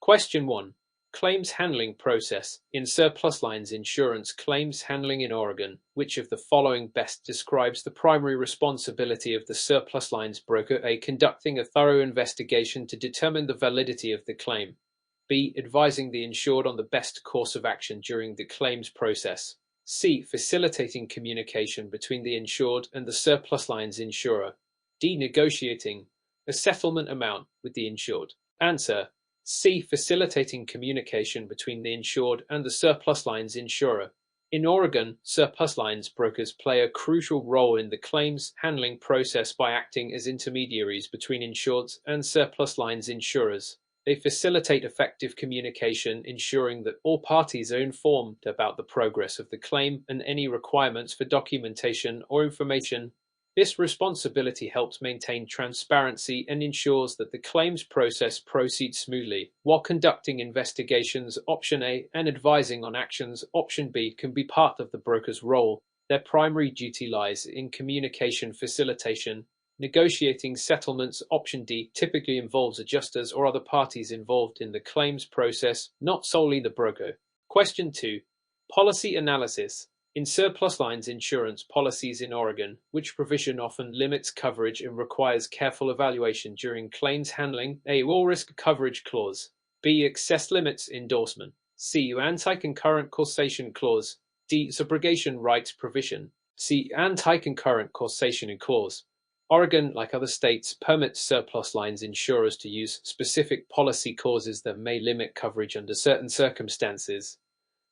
Question 1. Claims handling process. In surplus lines insurance claims handling in Oregon, which of the following best describes the primary responsibility of the surplus lines broker? A. Conducting a thorough investigation to determine the validity of the claim. B. Advising the insured on the best course of action during the claims process. C. Facilitating communication between the insured and the surplus lines insurer. D. Negotiating a settlement amount with the insured. Answer: C. Facilitating communication between the insured and the surplus lines insurer. In Oregon, surplus lines brokers play a crucial role in the claims handling process by acting as intermediaries between insureds and surplus lines insurers. They facilitate effective communication, ensuring that all parties are informed about the progress of the claim and any requirements for documentation or information. This responsibility helps maintain transparency and ensures that the claims process proceeds smoothly. While conducting investigations, option A, and advising on actions, option B, can be part of the broker's role. Their primary duty lies in communication facilitation. Negotiating settlements, option D, typically involves adjusters or other parties involved in the claims process, not solely the broker. Question 2. Policy analysis. In surplus lines insurance policies in Oregon, which provision often limits coverage and requires careful evaluation during claims handling? A. All risk coverage clause. B. Excess limits endorsement. C. Anti-concurrent causation clause. D. Subrogation rights provision. C. Anti-concurrent causation clause. Oregon, like other states, permits surplus lines insurers to use specific policy clauses that may limit coverage under certain circumstances.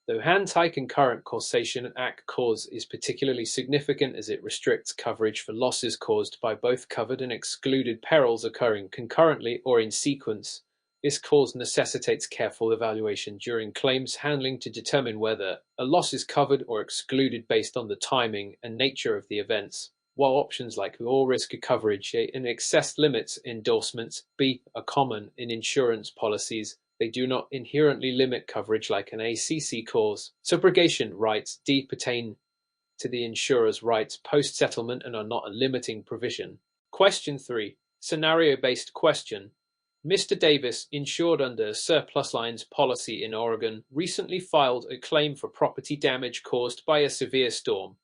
The Anti-Concurrent Causation Act clause is particularly significant as it restricts coverage for losses caused by both covered and excluded perils occurring concurrently or in sequence. This clause necessitates careful evaluation during claims handling to determine whether a loss is covered or excluded based on the timing and nature of the events. While options like all risk coverage and excess limits endorsements B are common in insurance policies, they do not inherently limit coverage like an ACC clause. Subrogation rights D pertain to the insurer's rights post-settlement and are not a limiting provision. Question 3. Scenario-based question. Mr. Davis, insured under a surplus lines policy in Oregon, recently filed a claim for property damage caused by a severe storm.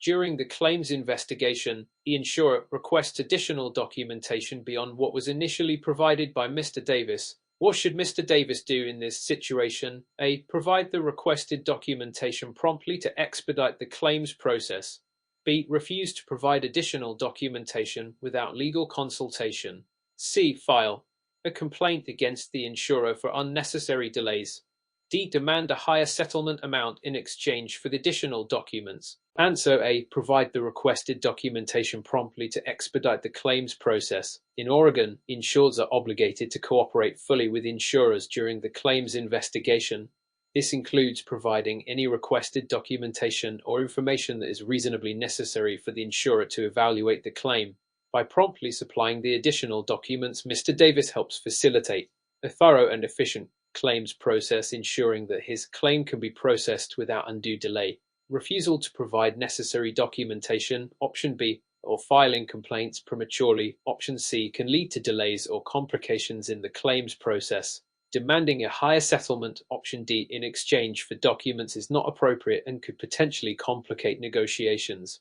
During the claims investigation, the insurer requests additional documentation beyond what was initially provided by Mr. Davis. What should Mr. Davis do in this situation? A. Provide the requested documentation promptly to expedite the claims process. B. Refuse to provide additional documentation without legal consultation. C. File a complaint against the insurer for unnecessary delays. D. Demand a higher settlement amount in exchange for the additional documents. Answer A. Provide the requested documentation promptly to expedite the claims process. In Oregon, insureds are obligated to cooperate fully with insurers during the claims investigation. This includes providing any requested documentation or information that is reasonably necessary for the insurer to evaluate the claim. By promptly supplying the additional documents, Mr. Davis helps facilitate a thorough and efficient claims process, ensuring that his claim can be processed without undue delay. Refusal to provide necessary documentation, option B, or filing complaints prematurely, option C, can lead to delays or complications in the claims process. Demanding a higher settlement, option D, in exchange for documents is not appropriate and could potentially complicate negotiations.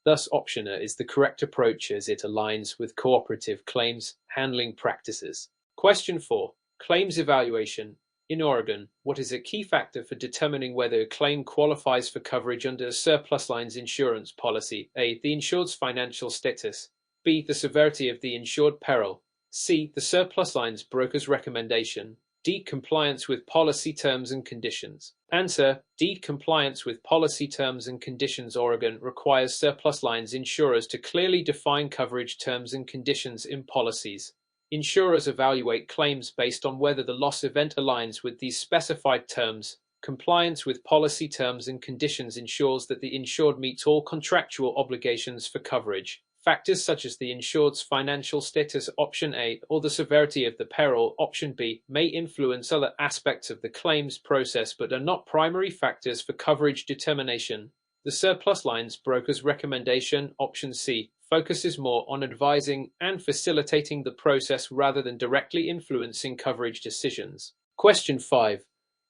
Thus, option A is the correct approach as it aligns with cooperative claims handling practices. Question 4. Claims evaluation. In Oregon, what is a key factor for determining whether a claim qualifies for coverage under a surplus lines insurance policy? A. The insured's financial status. B. The severity of the insured peril. C. The surplus lines broker's recommendation. D. Compliance with policy terms and conditions. Answer: D. Compliance with policy terms and conditions. Oregon requires surplus lines insurers to clearly define coverage terms and conditions in policies. Insurers evaluate claims based on whether the loss event aligns with these specified terms. Compliance with policy terms and conditions ensures that the insured meets all contractual obligations for coverage. Factors such as the insured's financial status, option A, or the severity of the peril, option B, may influence other aspects of the claims process but are not primary factors for coverage determination. The surplus lines broker's recommendation, option C, focuses more on advising and facilitating the process rather than directly influencing coverage decisions. Question 5.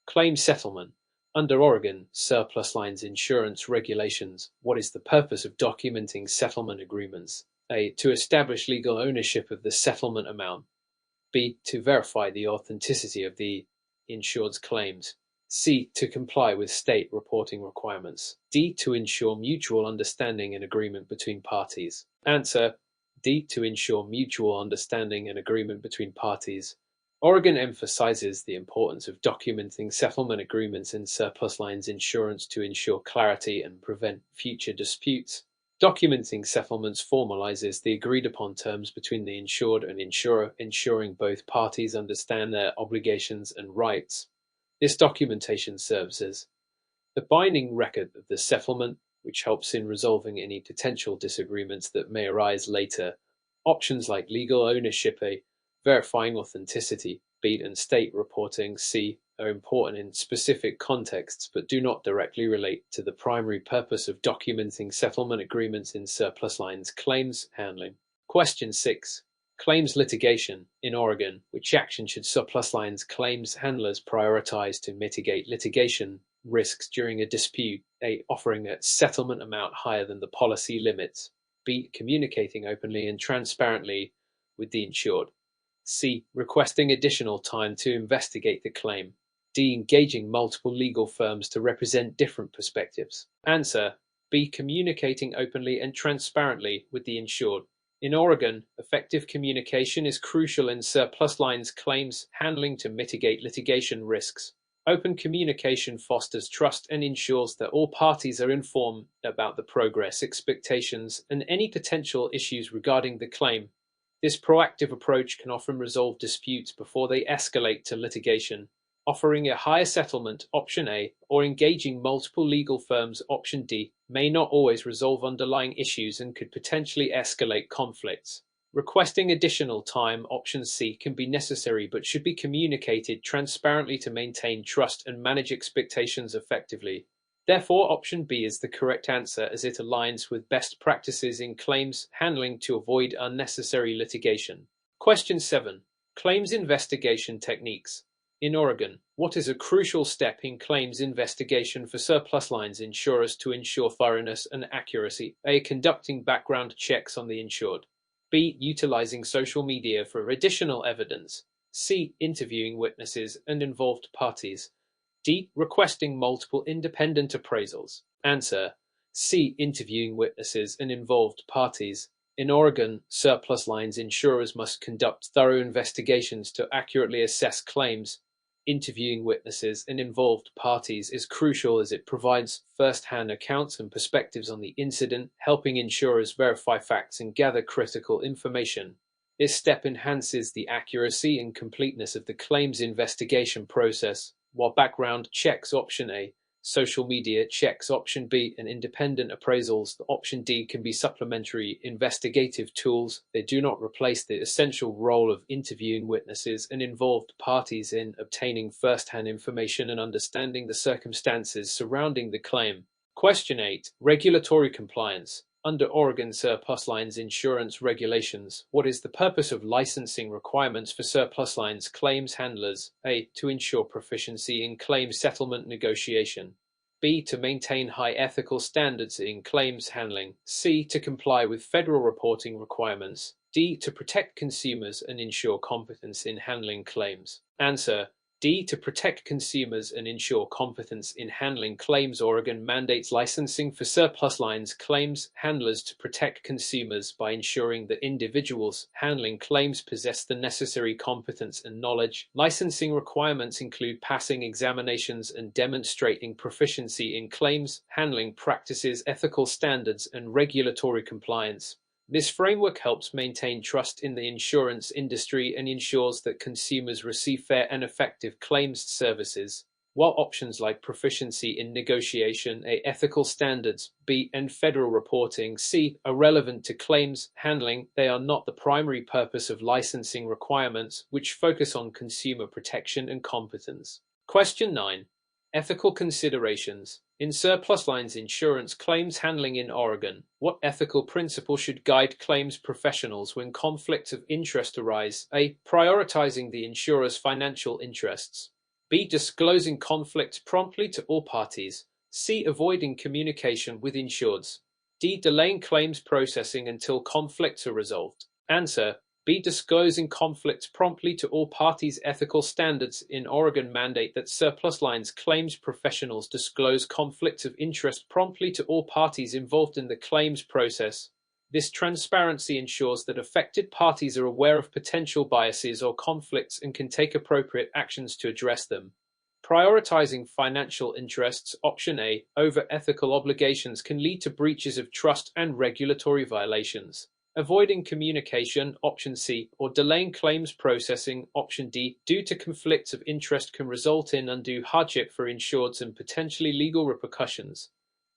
Claim settlement. Under Oregon surplus lines insurance regulations, what is the purpose of documenting settlement agreements? A. To establish legal ownership of the settlement amount. B. To verify the authenticity of the insured's claims. C. To comply with state reporting requirements. D. To ensure mutual understanding and agreement between parties. Answer: D. To ensure mutual understanding and agreement between parties. Oregon emphasizes the importance of documenting settlement agreements in surplus lines insurance to ensure clarity and prevent future disputes. Documenting settlements formalizes the agreed-upon terms between the insured and insurer, ensuring both parties understand their obligations and rights. This documentation serves as a binding record of the settlement, which helps in resolving any potential disagreements that may arise later. Options like legal ownership, A, verifying authenticity, B, and state reporting, C, are important in specific contexts but do not directly relate to the primary purpose of documenting settlement agreements in surplus lines claims handling. Question 6. Claims litigation. In Oregon, which action should surplus lines claims handlers prioritize to mitigate litigation risks during a dispute? A. Offering a settlement amount higher than the policy limits. B. Communicating openly and transparently with the insured. C. Requesting additional time to investigate the claim. D. Engaging multiple legal firms to represent different perspectives. Answer: B. Communicating openly and transparently with the insured. In Oregon, effective communication is crucial in surplus lines claims handling to mitigate litigation risks. Open communication fosters trust and ensures that all parties are informed about the progress, expectations, and any potential issues regarding the claim. This proactive approach can often resolve disputes before they escalate to litigation. Offering a higher settlement, option A, or engaging multiple legal firms, option D, may not always resolve underlying issues and could potentially escalate conflicts. Requesting additional time, option C, can be necessary but should be communicated transparently to maintain trust and manage expectations effectively. Therefore, option B is the correct answer as it aligns with best practices in claims handling to avoid unnecessary litigation. Question 7. Claims investigation techniques. In Oregon, what is a crucial step in claims investigation for surplus lines insurers to ensure thoroughness and accuracy? A. Conducting background checks on the insured. B. Utilizing social media for additional evidence. C. Interviewing witnesses and involved parties. D. Requesting multiple independent appraisals. Answer: C. Interviewing witnesses and involved parties. In Oregon, surplus lines insurers must conduct thorough investigations to accurately assess claims. Interviewing witnesses and involved parties is crucial as it provides first-hand accounts and perspectives on the incident, helping insurers verify facts and gather critical information. This step enhances the accuracy and completeness of the claims investigation process, while background checks, option A, social media checks, option B, and independent appraisals, option D, can be supplementary investigative tools. They do not replace the essential role of interviewing witnesses and involved parties in obtaining first-hand information and understanding the circumstances surrounding the claim. Question 8. Regulatory compliance. Under Oregon surplus lines insurance regulations, what is the purpose of licensing requirements for surplus lines claims handlers? A. To ensure proficiency in claims settlement negotiation. B. To maintain high ethical standards in claims handling. C. To comply with federal reporting requirements. D. To protect consumers and ensure competence in handling claims. Answer: D. To protect consumers and ensure competence in handling claims. Oregon mandates licensing for surplus lines claims handlers to protect consumers by ensuring that individuals handling claims possess the necessary competence and knowledge. Licensing requirements include passing examinations and demonstrating proficiency in claims handling practices, ethical standards, and regulatory compliance. This framework helps maintain trust in the insurance industry and ensures that consumers receive fair and effective claims services. While options like proficiency in negotiation, A, ethical standards, B, and federal reporting, C, are relevant to claims handling, they are not the primary purpose of licensing requirements, which focus on consumer protection and competence. Question 9. Ethical considerations. In surplus lines insurance claims handling in Oregon, what ethical principle should guide claims professionals when conflicts of interest arise? A. Prioritizing the insurer's financial interests. B. Disclosing conflicts promptly to all parties. C. Avoiding communication with insureds. D. Delaying claims processing until conflicts are resolved. Answer: B. Disclosing conflicts promptly to all parties. Ethical standards in Oregon mandate that surplus lines claims professionals disclose conflicts of interest promptly to all parties involved in the claims process. This transparency ensures that affected parties are aware of potential biases or conflicts and can take appropriate actions to address them. Prioritizing financial interests, option A, over ethical obligations can lead to breaches of trust and regulatory violations. Avoiding communication, option C, or delaying claims processing, option D, due to conflicts of interest can result in undue hardship for insureds and potentially legal repercussions.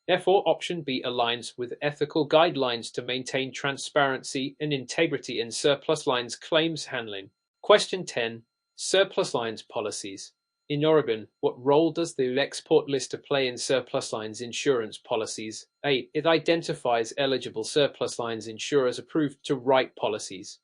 Therefore, option B aligns with ethical guidelines to maintain transparency and integrity in surplus lines claims handling. Question 10. Surplus lines policies. In Oregon, what role does the export lister play in surplus lines insurance policies? A. It identifies eligible surplus lines insurers approved to write policies.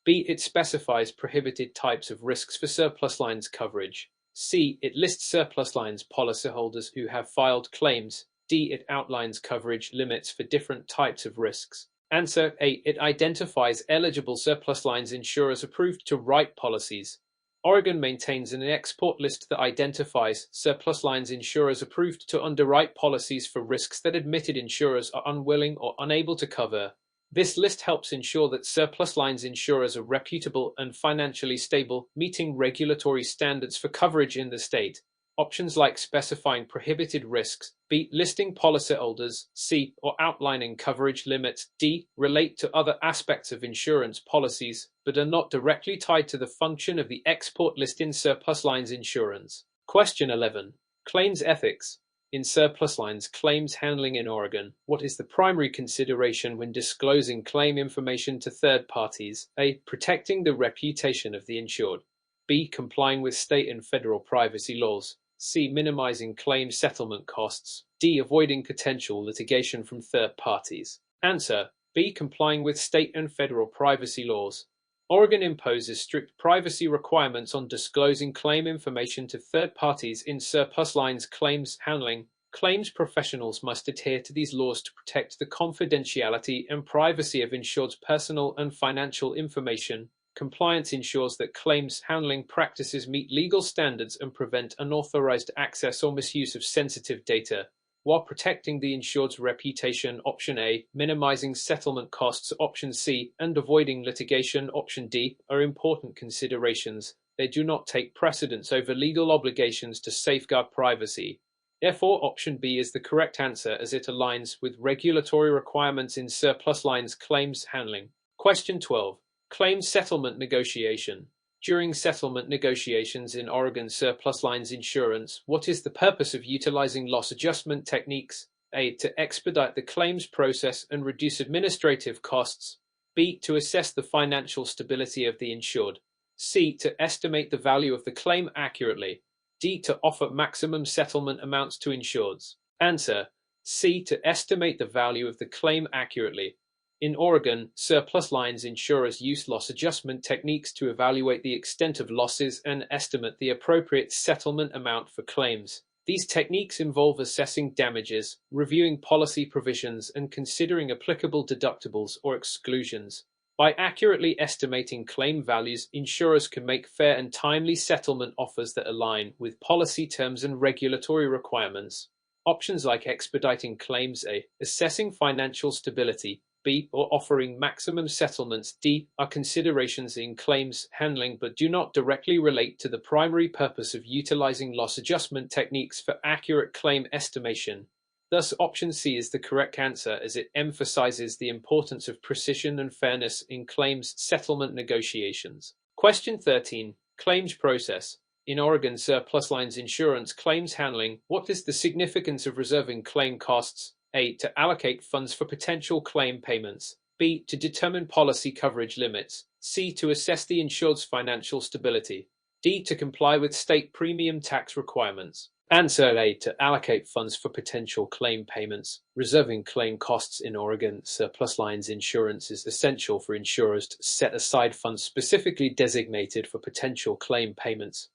B. It specifies prohibited types of risks for surplus lines coverage. C. It lists surplus lines policyholders who have filed claims. D. It outlines coverage limits for different types of risks. Answer A. It identifies eligible surplus lines insurers approved to write policies. Oregon maintains an export list that identifies surplus lines insurers approved to underwrite policies for risks that admitted insurers are unwilling or unable to cover. This list helps ensure that surplus lines insurers are reputable and financially stable, meeting regulatory standards for coverage in the state. Options like specifying prohibited risks, B. Listing policyholders, C. Or outlining coverage limits, D. Relate to other aspects of insurance policies, but are not directly tied to the function of the export list in surplus lines insurance. Question 11. Claims ethics. In surplus lines claims handling in Oregon, what is the primary consideration when disclosing claim information to third parties? A. Protecting the reputation of the insured. B. Complying with state and federal privacy laws. C. Minimizing claim settlement costs. D. Avoiding potential litigation from third parties. Answer: B. Complying with state and federal privacy laws. Oregon imposes strict privacy requirements on disclosing claim information to third parties in surplus lines claims handling. Claims professionals must adhere to these laws to protect the confidentiality and privacy of insured's personal and financial information. Compliance ensures that claims handling practices meet legal standards and prevent unauthorized access or misuse of sensitive data, while protecting the insured's reputation, option A, minimizing settlement costs, option C, and avoiding litigation, option D, are important considerations. They do not take precedence over legal obligations to safeguard privacy. Therefore, option B is the correct answer as it aligns with regulatory requirements in surplus lines claims handling. Question 12. Claims settlement negotiation. During settlement negotiations in Oregon surplus lines insurance, what is the purpose of utilizing loss adjustment techniques? A. To expedite the claims process and reduce administrative costs. B. To assess the financial stability of the insured. C. To estimate the value of the claim accurately. D. To offer maximum settlement amounts to insureds. Answer: C. To estimate the value of the claim accurately. In Oregon, surplus lines insurers use loss adjustment techniques to evaluate the extent of losses and estimate the appropriate settlement amount for claims. These techniques involve assessing damages, reviewing policy provisions, and considering applicable deductibles or exclusions. By accurately estimating claim values, insurers can make fair and timely settlement offers that align with policy terms and regulatory requirements. Options like expediting claims, A. Assessing financial stability, B. Or offering maximum settlements, D. Are considerations in claims handling but do not directly relate to the primary purpose of utilizing loss adjustment techniques for accurate claim estimation. Thus, option C is the correct answer as it emphasizes the importance of precision and fairness in claims settlement negotiations. Question 13. Claims process. In Oregon surplus lines insurance claims handling, what is the significance of reserving claim costs? A. To allocate funds for potential claim payments. B. To determine policy coverage limits. C. To assess the insured's financial stability. D. To comply with state premium tax requirements. Answer A. To allocate funds for potential claim payments. Reserving claim costs in Oregon surplus lines insurance is essential for insurers to set aside funds specifically designated for potential claim payments.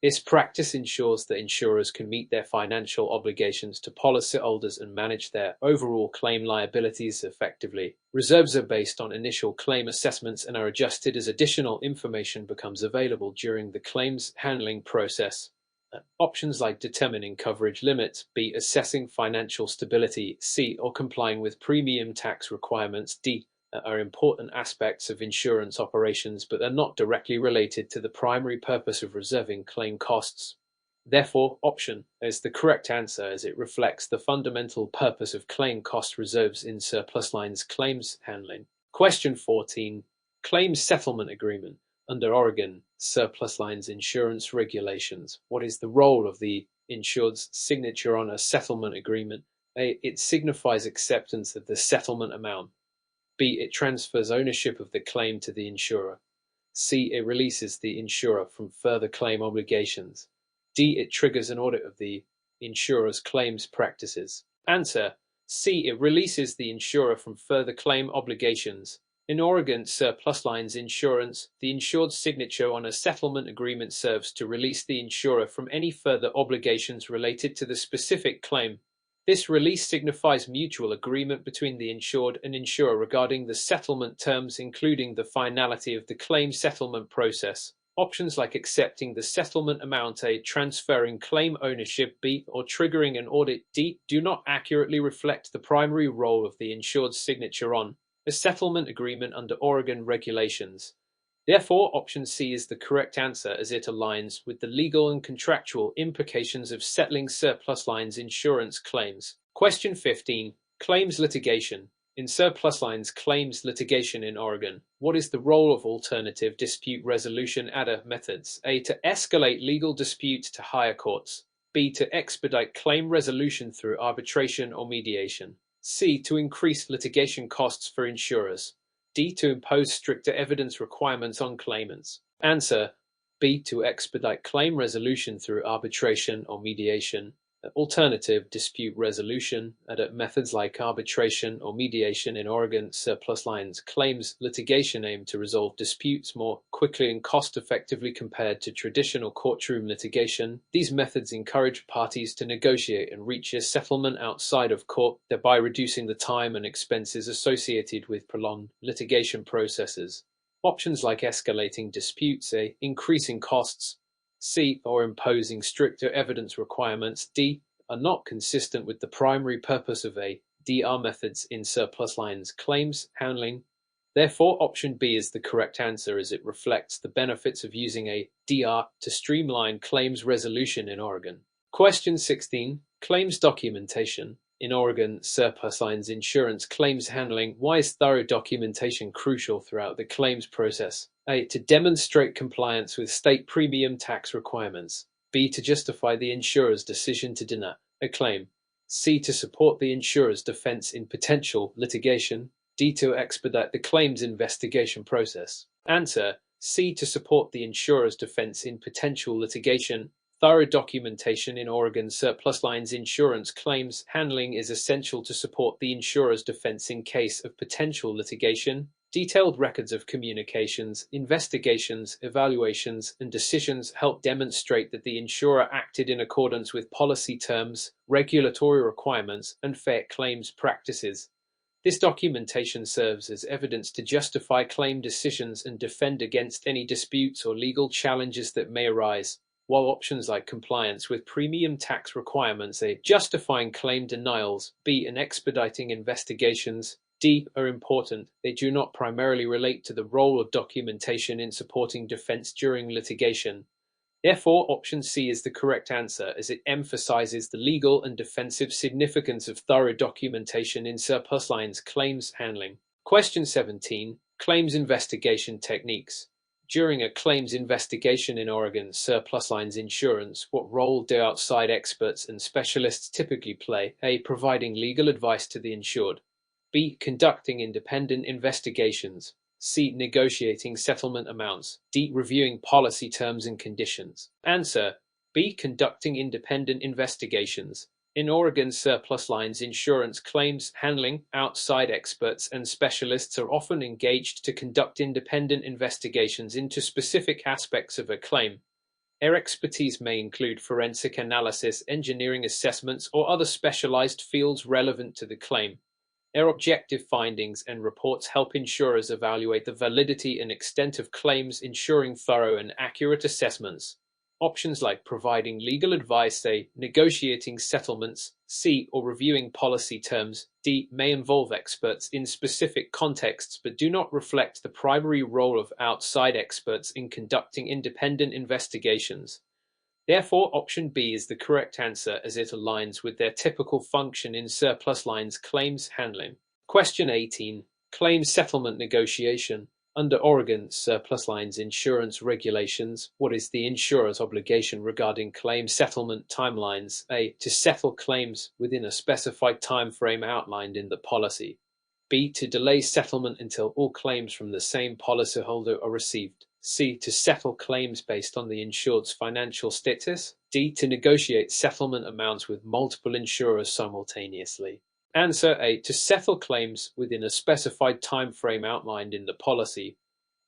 This practice ensures that insurers can meet their financial obligations to policyholders and manage their overall claim liabilities effectively. Reserves are based on initial claim assessments and are adjusted as additional information becomes available during the claims handling process. Options like determining coverage limits, B. Assessing financial stability, C. Or complying with premium tax requirements, D. Are important aspects of insurance operations, but are not directly related to the primary purpose of reserving claim costs. Therefore, option is the correct answer as it reflects the fundamental purpose of claim cost reserves in surplus lines claims handling. Question 14. Claims settlement agreement. Under Oregon surplus lines insurance regulations, what is the role of the insured's signature on a settlement agreement? A. It signifies acceptance of the settlement amount. B. It transfers ownership of the claim to the insurer. C. It releases the insurer from further claim obligations. D. It triggers an audit of the insurer's claims practices. Answer: C. It releases the insurer from further claim obligations. In Oregon surplus lines insurance, the insured's signature on a settlement agreement serves to release the insurer from any further obligations related to the specific claim. This release signifies mutual agreement between the insured and insurer regarding the settlement terms, including the finality of the claim settlement process. Options like accepting the settlement amount, A. Transferring claim ownership, B. Or triggering an audit, D. Do not accurately reflect the primary role of the insured's signature on a settlement agreement under Oregon regulations. Therefore, option C is the correct answer as it aligns with the legal and contractual implications of settling surplus lines insurance claims. Question 15. Claims litigation. In surplus lines claims litigation in Oregon, what is the role of alternative dispute resolution ADA methods? A. To escalate legal disputes to higher courts. B. To expedite claim resolution through arbitration or mediation. C. To increase litigation costs for insurers. D. To impose stricter evidence requirements on claimants. Answer: B. To expedite claim resolution through arbitration or mediation. Alternative dispute resolution methods like arbitration or mediation in Oregon surplus lines claims litigation aim to resolve disputes more quickly and cost-effectively compared to traditional courtroom litigation. These methods encourage parties to negotiate and reach a settlement outside of court, thereby reducing the time and expenses associated with prolonged litigation processes. Options like escalating disputes, A. Increasing costs, C. Or imposing stricter evidence requirements, D. Are not consistent with the primary purpose of DR methods in surplus lines claims handling. Therefore, option B is the correct answer as it reflects the benefits of using a DR to streamline claims resolution in Oregon. Question 16. Claims documentation. In Oregon surplus lines insurance claims handling, why is thorough documentation crucial throughout the claims process? A. To demonstrate compliance with state premium tax requirements. B. To justify the insurer's decision to deny a claim. C. To support the insurer's defense in potential litigation. D. To expedite the claims investigation process. Answer: C. To support the insurer's defense in potential litigation. Thorough documentation in Oregon surplus lines insurance claims handling is essential to support the insurer's defense in case of potential litigation. Detailed records of communications, investigations, evaluations, and decisions help demonstrate that the insurer acted in accordance with policy terms, regulatory requirements, and fair claims practices. This documentation serves as evidence to justify claim decisions and defend against any disputes or legal challenges that may arise. While options like compliance with premium tax requirements, A. Justifying claim denials, B. And expediting investigations, D. Are important, they do not primarily relate to the role of documentation in supporting defense during litigation. Therefore, option C is the correct answer as it emphasizes the legal and defensive significance of thorough documentation in surplus lines claims handling. Question 17. Claims investigation techniques. During a claims investigation in Oregon surplus lines insurance, what role do outside experts and specialists typically play? A. Providing legal advice to the insured. B. Conducting independent investigations. C. Negotiating settlement amounts. D. Reviewing policy terms and conditions. Answer: B. Conducting independent investigations. In Oregon surplus lines insurance claims handling, outside experts and specialists are often engaged to conduct independent investigations into specific aspects of a claim. Their expertise may include forensic analysis, engineering assessments, or other specialized fields relevant to the claim. Their objective findings and reports help insurers evaluate the validity and extent of claims, ensuring thorough and accurate assessments. Options like providing legal advice, A, negotiating settlements, C, or reviewing policy terms, D, may involve experts in specific contexts but do not reflect the primary role of outside experts in conducting independent investigations. Therefore, option B is the correct answer as it aligns with their typical function in surplus lines claims handling. Question 18. Claims settlement negotiation. Under Oregon surplus lines insurance regulations, what is the insurer's obligation regarding claim settlement timelines? A. To settle claims within a specified time frame outlined in the policy. B. To delay settlement until all claims from the same policyholder are received. C. To settle claims based on the insured's financial status. D. To negotiate settlement amounts with multiple insurers simultaneously. Answer A. To settle claims within a specified time frame outlined in the policy.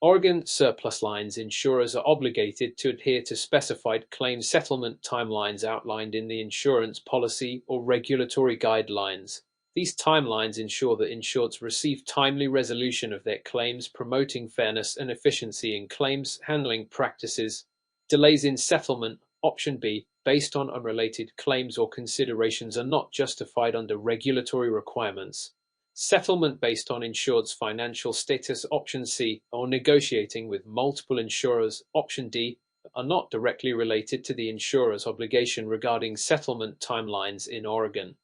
Oregon surplus lines insurers are obligated to adhere to specified claim settlement timelines outlined in the insurance policy or regulatory guidelines. These timelines ensure that insureds receive timely resolution of their claims, promoting fairness and efficiency in claims handling practices. Delays in settlement, option B, based on unrelated claims or considerations are not justified under regulatory requirements. Settlement based on insured's financial status, option C, or negotiating with multiple insurers, option D, are not directly related to the insurer's obligation regarding settlement timelines in Oregon.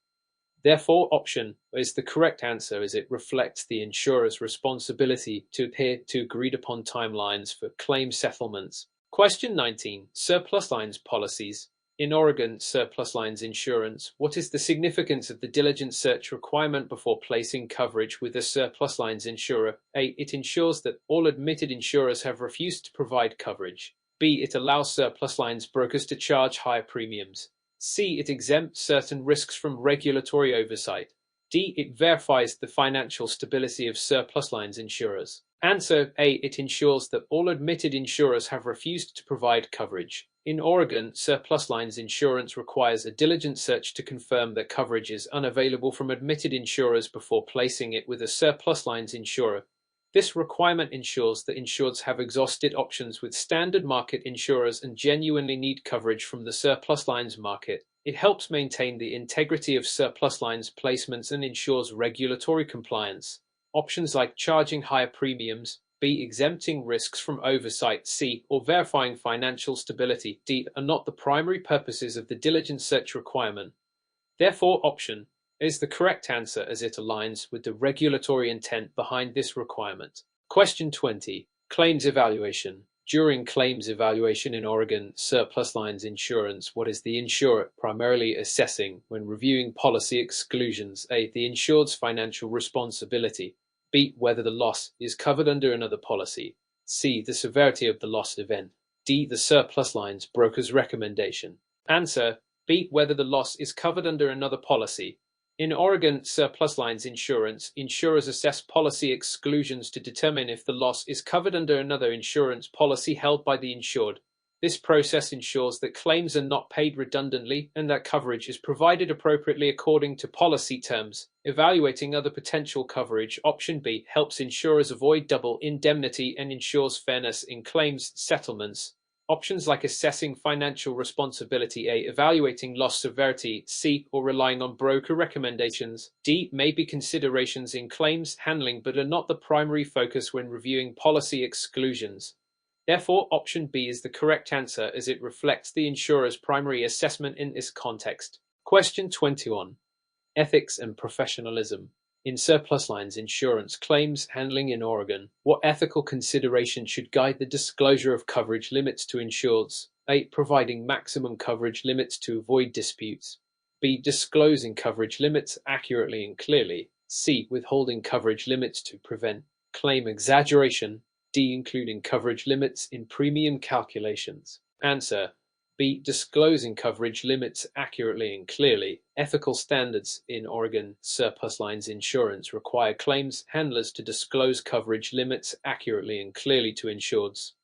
Therefore, option is the correct answer as it reflects the insurer's responsibility to adhere to agreed upon timelines for claim settlements. Question 19. Surplus lines policies. In Oregon surplus lines insurance, what is the significance of the diligent search requirement before placing coverage with a surplus lines insurer? A. It ensures that all admitted insurers have refused to provide coverage. B. It allows surplus lines brokers to charge higher premiums. C. It exempts certain risks from regulatory oversight. D. It verifies the financial stability of surplus lines insurers. Answer A. It ensures that all admitted insurers have refused to provide coverage. In Oregon, surplus lines insurance requires a diligent search to confirm that coverage is unavailable from admitted insurers before placing it with a surplus lines insurer. This requirement ensures that insureds have exhausted options with standard market insurers and genuinely need coverage from the surplus lines market. It helps maintain the integrity of surplus lines placements and ensures regulatory compliance. Options like charging higher premiums, B. Exempting risks from oversight, C. Or verifying financial stability, D. Are not the primary purposes of the diligent search requirement. Therefore, option is the correct answer as it aligns with the regulatory intent behind this requirement. Question 20. Claims evaluation. During claims evaluation in Oregon surplus lines insurance, what is the insurer primarily assessing when reviewing policy exclusions? A. The insured's financial responsibility. B. Whether the loss is covered under another policy. C. The severity of the loss event. D. The surplus lines broker's recommendation. Answer B. Whether the loss is covered under another policy. In Oregon surplus lines insurance, insurers assess policy exclusions to determine if the loss is covered under another insurance policy held by the insured. This process ensures that claims are not paid redundantly and that coverage is provided appropriately according to policy terms. Evaluating other potential coverage, option B, helps insurers avoid double indemnity and ensures fairness in claims settlements. Options like assessing financial responsibility, A, evaluating loss severity, C, or relying on broker recommendations, D, may be considerations in claims handling but are not the primary focus when reviewing policy exclusions. Therefore, option B is the correct answer as it reflects the insurer's primary assessment in this context. Question 21. Ethics and professionalism. In surplus lines insurance claims handling in Oregon, what ethical consideration should guide the disclosure of coverage limits to insureds? A. Providing maximum coverage limits to avoid disputes. B. Disclosing coverage limits accurately and clearly. C. Withholding coverage limits to prevent claim exaggeration. D. Including coverage limits in premium calculations. Answer B. Disclosing coverage limits accurately and clearly. Ethical standards in Oregon surplus lines insurance require claims handlers to disclose coverage limits accurately and clearly to insureds.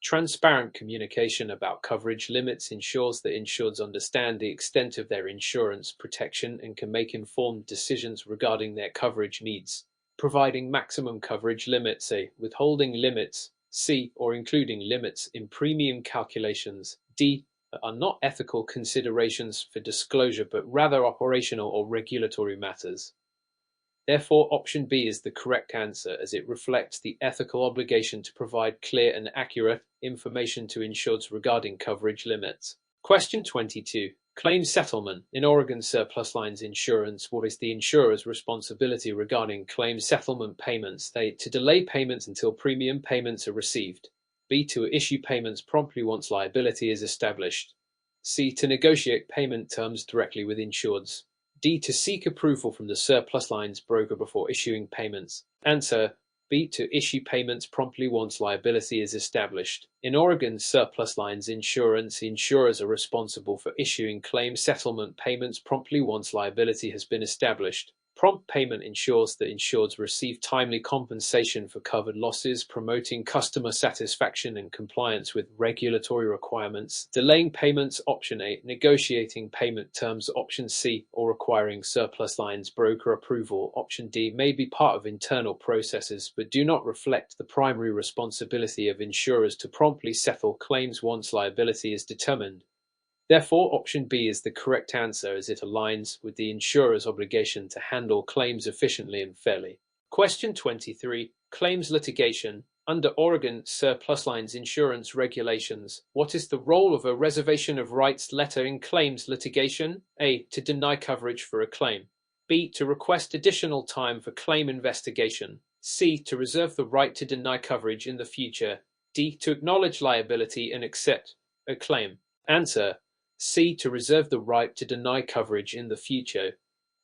Transparent communication about coverage limits ensures that insureds understand the extent of their insurance protection and can make informed decisions regarding their coverage needs. Providing maximum coverage limits, A. Withholding limits, C. Or including limits in premium calculations, D. Are not ethical considerations for disclosure but rather operational or regulatory matters. Therefore, option B is the correct answer as it reflects the ethical obligation to provide clear and accurate information to insureds regarding coverage limits. Question 22. Claims settlement. In Oregon surplus lines insurance, what is the insurer's responsibility regarding claims settlement payments? A. To delay payments until premium payments are received. B. To issue payments promptly once liability is established. C. To negotiate payment terms directly with insureds. D. To seek approval from the surplus lines broker before issuing payments. Answer. B. To issue payments promptly once liability is established. In Oregon surplus lines insurance, insurers are responsible for issuing claim settlement payments promptly once liability has been established. Prompt payment ensures that insureds receive timely compensation for covered losses, promoting customer satisfaction and compliance with regulatory requirements. Delaying payments, option A. Negotiating payment terms, option C. Or requiring surplus lines broker approval, option D. May be part of internal processes but do not reflect the primary responsibility of insurers to promptly settle claims once liability is determined. Therefore, option B is the correct answer as it aligns with the insurer's obligation to handle claims efficiently and fairly. Question 23. Claims litigation. Under Oregon surplus lines insurance regulations, what is the role of a reservation of rights letter in claims litigation? A. To deny coverage for a claim. B. To request additional time for claim investigation. C. To reserve the right to deny coverage in the future. D. To acknowledge liability and accept a claim. Answer. C. To reserve the right to deny coverage in the future.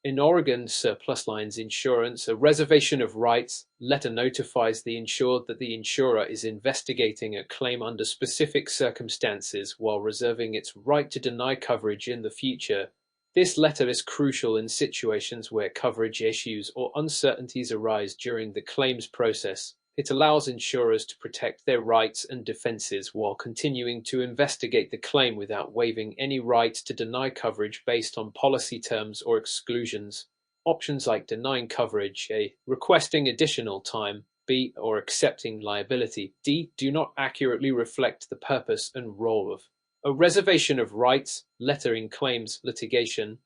In Oregon surplus lines insurance, a reservation of rights letter notifies the insured that the insurer is investigating a claim under specific circumstances while reserving its right to deny coverage in the future. This letter is crucial in situations where coverage issues or uncertainties arise during the claims process. It allows insurers to protect their rights and defenses while continuing to investigate the claim without waiving any right to deny coverage based on policy terms or exclusions. Options like denying coverage, A. Requesting additional time, B. Or accepting liability, D. Do not accurately reflect the purpose and role of a reservation of rights letter in claims litigation.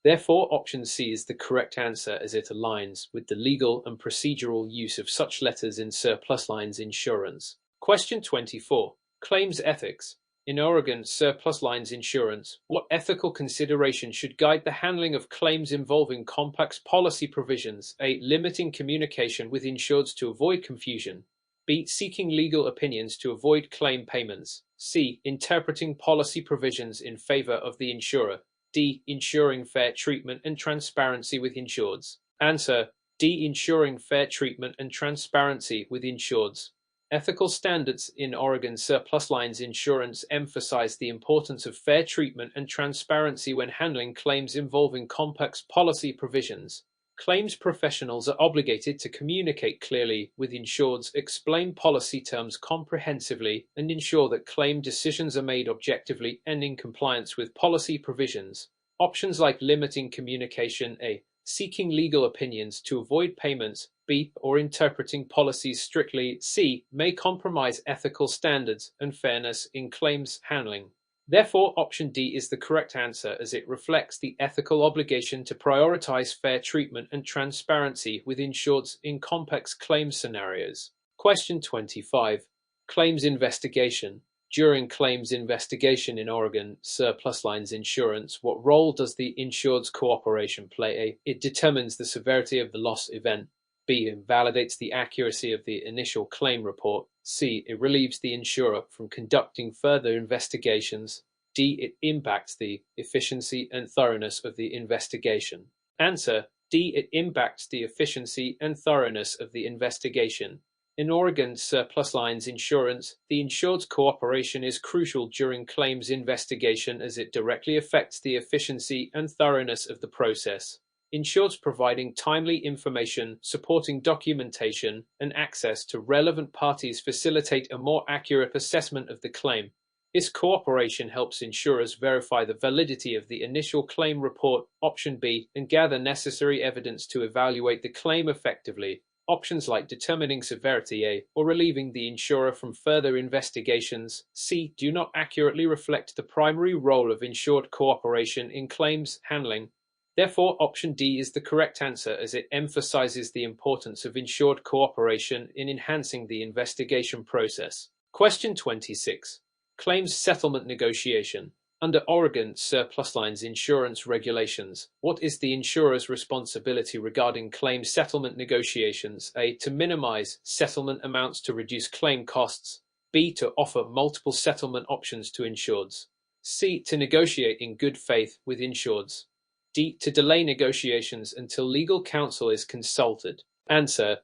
Therefore, option C is the correct answer as it aligns with the legal and procedural use of such letters in surplus lines insurance. Question 24. Claims ethics. In Oregon surplus lines insurance, what ethical consideration should guide the handling of claims involving complex policy provisions? A. Limiting communication with insureds to avoid confusion. B. Seeking legal opinions to avoid claim payments. C. Interpreting policy provisions in favor of the insurer. D. Ensuring fair treatment and transparency with insureds. Answer. D. Ensuring fair treatment and transparency with insureds. Ethical standards in Oregon surplus lines insurance emphasize the importance of fair treatment and transparency when handling claims involving complex policy provisions. Claims professionals are obligated to communicate clearly with insureds, explain policy terms comprehensively, and ensure that claim decisions are made objectively and in compliance with policy provisions. Options like limiting communication, A. Seeking legal opinions to avoid payments, B. Or interpreting policies strictly, C. May compromise ethical standards and fairness in claims handling. Therefore, option D is the correct answer as it reflects the ethical obligation to prioritize fair treatment and transparency with insureds in complex claims scenarios. Question 25. Claims investigation. During claims investigation in Oregon surplus lines insurance, what role does the insured's cooperation play? A. It determines the severity of the loss event. B. It validates the accuracy of the initial claim report. C. It relieves the insurer from conducting further investigations. D. It impacts the efficiency and thoroughness of the investigation. Answer. D. It impacts the efficiency and thoroughness of the investigation. In Oregon surplus lines insurance, the insured's cooperation is crucial during claims investigation as it directly affects the efficiency and thoroughness of the process. Insureds providing timely information, supporting documentation, and access to relevant parties facilitate a more accurate assessment of the claim. This cooperation helps insurers verify the validity of the initial claim report, option B, and gather necessary evidence to evaluate the claim effectively. Options like determining severity A or relieving the insurer from further investigations C do not accurately reflect the primary role of insured cooperation in claims handling. Therefore, option D is the correct answer as it emphasizes the importance of insured cooperation in enhancing the investigation process. Question 26. Claims settlement negotiation. Under Oregon Surplus Lines insurance regulations, what is the insurer's responsibility regarding claim settlement negotiations? A. To minimize settlement amounts to reduce claim costs. B. To offer multiple settlement options to insureds. C. To negotiate in good faith with insureds. D. To delay negotiations until legal counsel is consulted. Answer: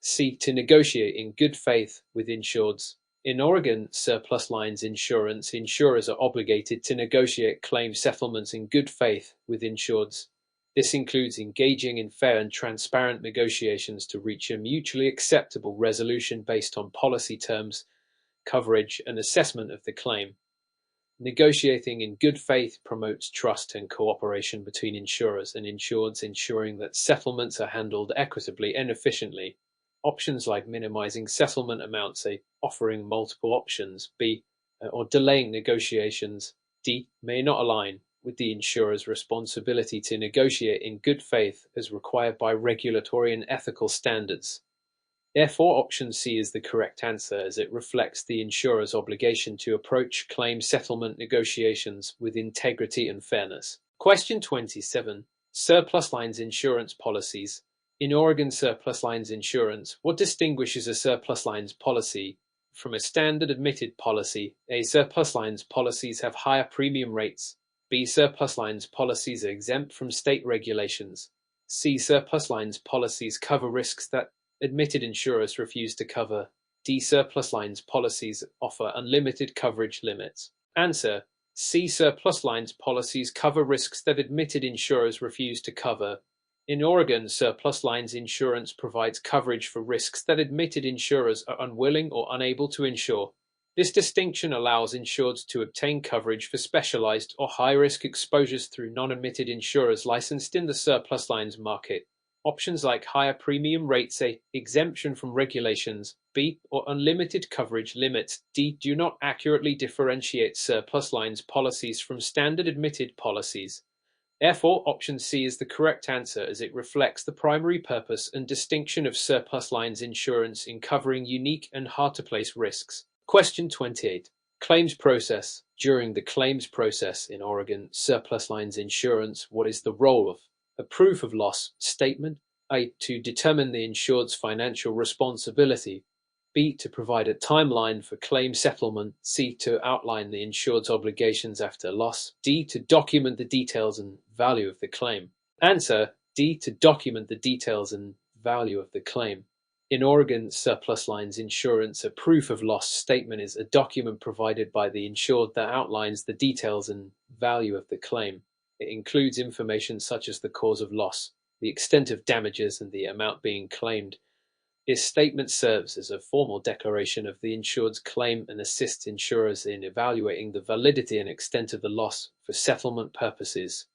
C. To negotiate in good faith with insureds. In Oregon Surplus Lines insurance, insurers are obligated to negotiate claim settlements in good faith with insureds. This includes engaging in fair and transparent negotiations to reach a mutually acceptable resolution based on policy terms, coverage, and assessment of the claim. Negotiating in good faith promotes trust and cooperation between insurers and insureds, ensuring that settlements are handled equitably and efficiently. Options like minimizing settlement amounts, A. Offering multiple options, B. Or delaying negotiations, D. May not align with the insurer's responsibility to negotiate in good faith as required by regulatory and ethical standards. Therefore, option C is the correct answer as it reflects the insurer's obligation to approach claim settlement negotiations with integrity and fairness. Question 27. Surplus Lines insurance policies. In Oregon Surplus Lines insurance, what distinguishes a surplus lines policy from a standard admitted policy? A. Surplus lines policies have higher premium rates. B. Surplus lines policies are exempt from state regulations. C. Surplus lines policies cover risks that admitted insurers refuse to cover. D. Surplus lines policies offer unlimited coverage limits. Answer: C. Surplus lines policies cover risks that admitted insurers refuse to cover. In Oregon, surplus lines insurance provides coverage for risks that admitted insurers are unwilling or unable to insure. This distinction allows insureds to obtain coverage for specialized or high-risk exposures through non-admitted insurers licensed in the surplus lines market. Options like higher premium rates, A. Exemption from regulations, B. Or unlimited coverage limits, D. do not accurately differentiate surplus lines policies from standard admitted policies. Therefore, option C is the correct answer as it reflects the primary purpose and distinction of surplus lines insurance in covering unique and hard-to-place risks. Question 28. Claims process. During the claims process in Oregon Surplus Lines insurance, what is the role of a proof of loss statement? A. To determine the insured's financial responsibility. B. To provide a timeline for claim settlement. C. To outline the insured's obligations after loss. D. To document the details and value of the claim. Answer: D. To document the details and value of the claim. In Oregon Surplus Lines insurance, a proof of loss statement is a document provided by the insured that outlines the details and value of the claim. It includes information such as the cause of loss, the extent of damages, and the amount being claimed. This statement serves as a formal declaration of the insured's claim and assists insurers in evaluating the validity and extent of the loss for settlement purposes.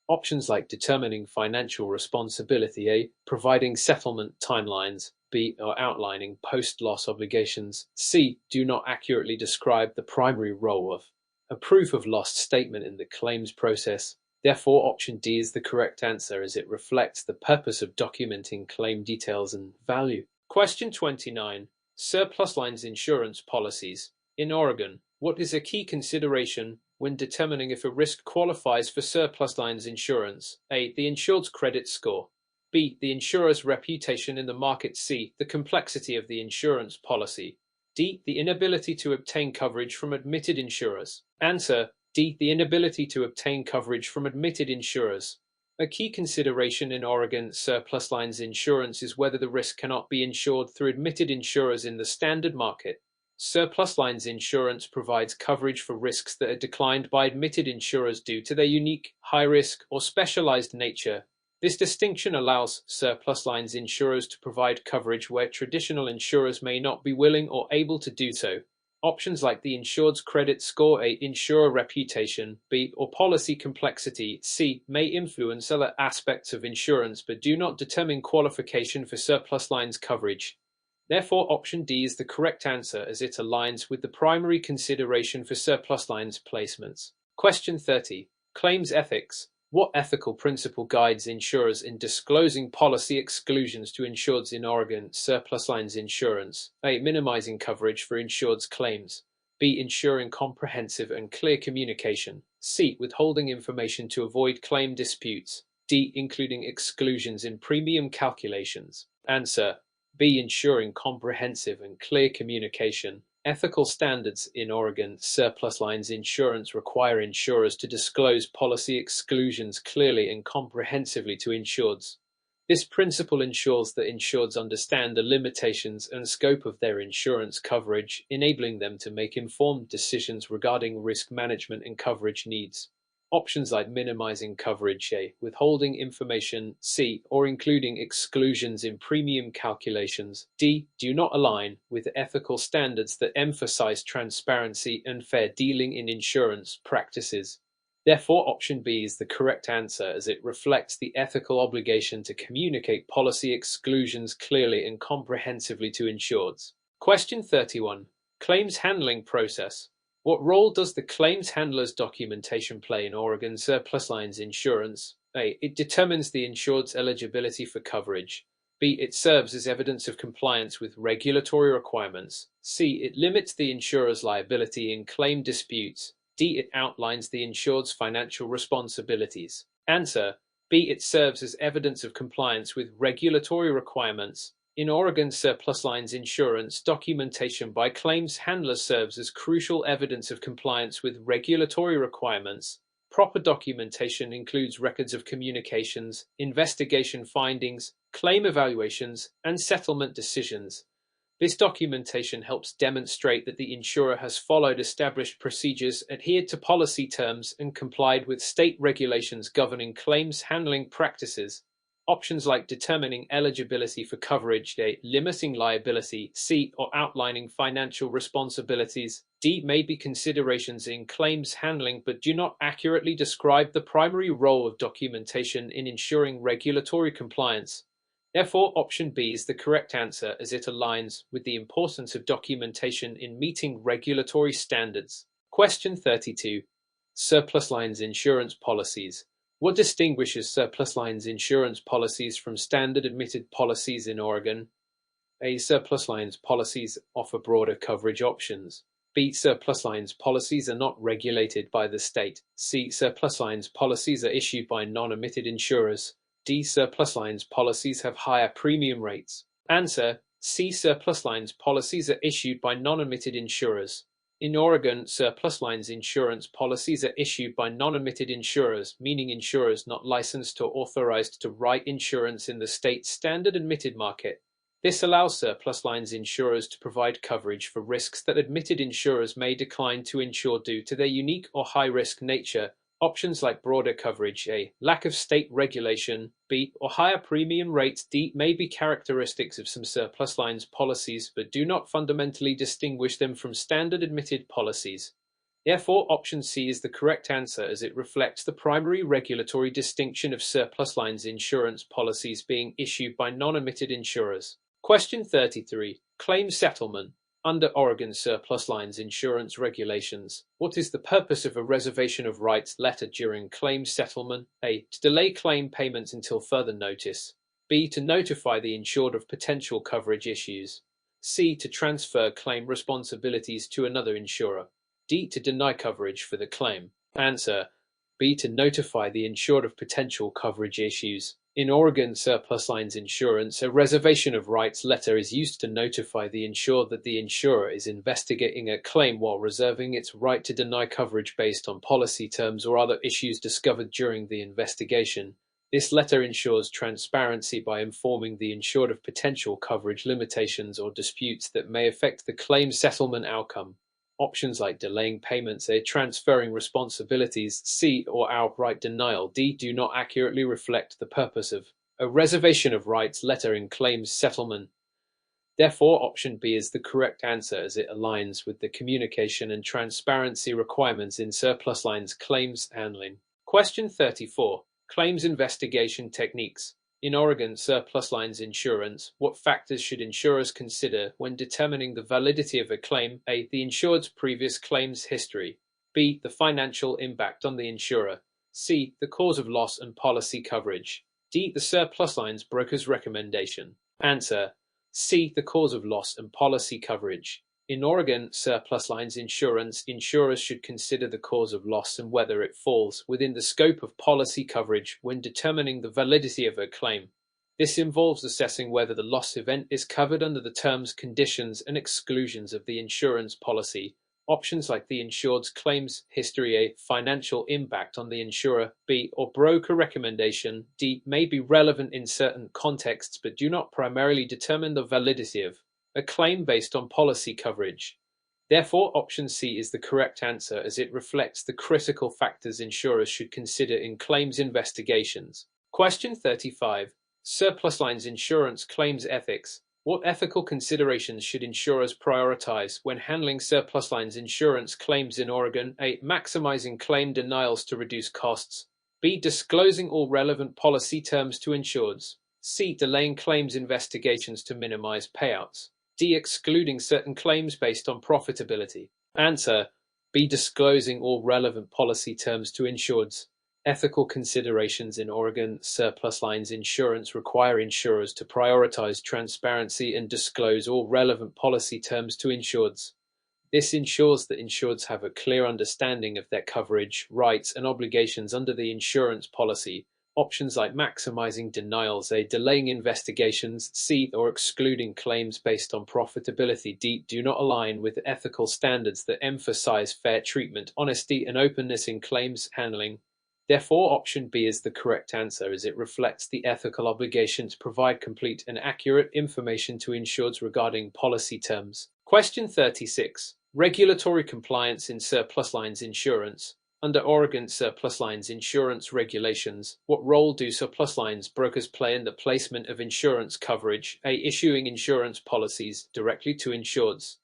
Options like determining financial responsibility, A. Providing settlement timelines, B. Or outlining post-loss obligations, C. Do not accurately describe the primary role of a proof of loss statement in the claims process. Therefore, option D is the correct answer as it reflects the purpose of documenting claim details and value. Question 29. Surplus lines insurance policies. In Oregon, what is a key consideration when determining if a risk qualifies for surplus lines insurance? A. The insured's credit score. B. The insurer's reputation in the market. C. The complexity of the insurance policy. D. The inability to obtain coverage from admitted insurers. Answer: D. The inability to obtain coverage from admitted insurers. A key consideration in Oregon surplus lines insurance is whether the risk cannot be insured through admitted insurers in the standard market. Surplus lines insurance provides coverage for risks that are declined by admitted insurers due to their unique, high-risk, or specialized nature. This distinction allows surplus lines insurers to provide coverage where traditional insurers may not be willing or able to do so. Options like the insured's credit score, A, insurer reputation, B, or policy complexity, C, may influence other aspects of insurance but do not determine qualification for surplus lines coverage. Therefore, option D is the correct answer as it aligns with the primary consideration for surplus lines placements. Question 30. Claims ethics. What ethical principle guides insurers in disclosing policy exclusions to insureds in Oregon surplus lines insurance? A. Minimizing coverage for insured's claims. B. Ensuring comprehensive and clear communication. C. Withholding information to avoid claim disputes. D. Including exclusions in premium calculations. Answer. B. Ensuring comprehensive and clear communication. Ethical standards in Oregon surplus lines insurance require insurers to disclose policy exclusions clearly and comprehensively to insureds. This principle ensures that insureds understand the limitations and scope of their insurance coverage, enabling them to make informed decisions regarding risk management and coverage needs. Options like minimizing coverage, A, withholding information, C, or including exclusions in premium calculations, D, do not align with ethical standards that emphasize transparency and fair dealing in insurance practices. Therefore, option B is the correct answer as it reflects the ethical obligation to communicate policy exclusions clearly and comprehensively to insureds. Question 31. Claims handling process. What role does the claims handler's documentation play in Oregon surplus lines insurance? A. It determines the insured's eligibility for coverage. B. It serves as evidence of compliance with regulatory requirements. C. It limits the insurer's liability in claim disputes. D. It outlines the insured's financial responsibilities. Answer. B. It serves as evidence of compliance with regulatory requirements. In Oregon surplus lines insurance, documentation by claims handlers serves as crucial evidence of compliance with regulatory requirements. Proper documentation includes records of communications, investigation findings, claim evaluations, and settlement decisions. This documentation helps demonstrate that the insurer has followed established procedures, adhered to policy terms, and complied with state regulations governing claims handling practices. Options like determining eligibility for coverage, A, limiting liability, C, or outlining financial responsibilities, D, may be considerations in claims handling but do not accurately describe the primary role of documentation in ensuring regulatory compliance. Therefore, option B is the correct answer as it aligns with the importance of documentation in meeting regulatory standards. Question 32. Surplus lines insurance policies. What distinguishes surplus lines insurance policies from standard admitted policies in Oregon? A. Surplus lines policies offer broader coverage options. B. Surplus lines policies are not regulated by the state. C. Surplus lines policies are issued by non-admitted insurers. D. Surplus lines policies have higher premium rates. Answer. C. Surplus lines policies are issued by non-admitted insurers. In Oregon, surplus lines insurance policies are issued by non-admitted insurers, meaning insurers not licensed or authorized to write insurance in the state's standard admitted market. This allows surplus lines insurers to provide coverage for risks that admitted insurers may decline to insure due to their unique or high-risk nature. Options like broader coverage, A, lack of state regulation, B, or higher premium rates, D, may be characteristics of some surplus lines policies but do not fundamentally distinguish them from standard admitted policies. Therefore, option C is the correct answer as it reflects the primary regulatory distinction of surplus lines insurance policies being issued by non-admitted insurers. Question 33. Claim settlement. Under Oregon surplus lines insurance regulations, what is the purpose of a reservation of rights letter during claim settlement? A. To delay claim payments until further notice. B. To notify the insured of potential coverage issues. C. To transfer claim responsibilities to another insurer. D. To deny coverage for the claim. Answer. B. To notify the insured of potential coverage issues. In Oregon surplus lines insurance, a reservation of rights letter is used to notify the insured that the insurer is investigating a claim while reserving its right to deny coverage based on policy terms or other issues discovered during the investigation. This letter ensures transparency by informing the insured of potential coverage limitations or disputes that may affect the claim settlement outcome. Options like delaying payments, A, transferring responsibilities, C, or outright denial, D, do not accurately reflect the purpose of a reservation of rights letter in claims settlement. Therefore, option B is the correct answer as it aligns with the communication and transparency requirements in surplus lines claims handling. Question 34. Claims investigation techniques. In Oregon surplus lines insurance, what factors should insurers consider when determining the validity of a claim? A. The insured's previous claims history. B. The financial impact on the insurer. C. The cause of loss and policy coverage. D. The surplus lines broker's recommendation. Answer: C. The cause of loss and policy coverage. In Oregon surplus lines insurance, insurers should consider the cause of loss and whether it falls within the scope of policy coverage when determining the validity of a claim. This involves assessing whether the loss event is covered under the terms, conditions, and exclusions of the insurance policy. Options like the insured's claims history, A, financial impact on the insurer, B, or broker recommendation, D, may be relevant in certain contexts but do not primarily determine the validity of a claim based on policy coverage. Therefore, option C is the correct answer as it reflects the critical factors insurers should consider in claims investigations. Question 35. Surplus lines insurance claims ethics. What ethical considerations should insurers prioritize when handling surplus lines insurance claims in Oregon? A. Maximizing claim denials to reduce costs. B. Disclosing all relevant policy terms to insureds. C. Delaying claims investigations to minimize payouts. D. Excluding certain claims based on profitability. Answer: B. Disclosing all relevant policy terms to insureds. Ethical considerations in Oregon surplus lines insurance require insurers to prioritize transparency and disclose all relevant policy terms to insureds. This ensures that insureds have a clear understanding of their coverage, rights, and obligations under the insurance policy. Options like maximizing denials, A, delaying investigations, C, or excluding claims based on profitability, D, do not align with ethical standards that emphasize fair treatment, honesty, and openness in claims handling. Therefore, option B is the correct answer as it reflects the ethical obligation to provide complete and accurate information to insureds regarding policy terms. Question 36. Regulatory compliance in surplus lines insurance. Under Oregon surplus lines insurance regulations, what role do surplus lines brokers play in the placement of insurance coverage? A. Issuing insurance policies directly to insureds.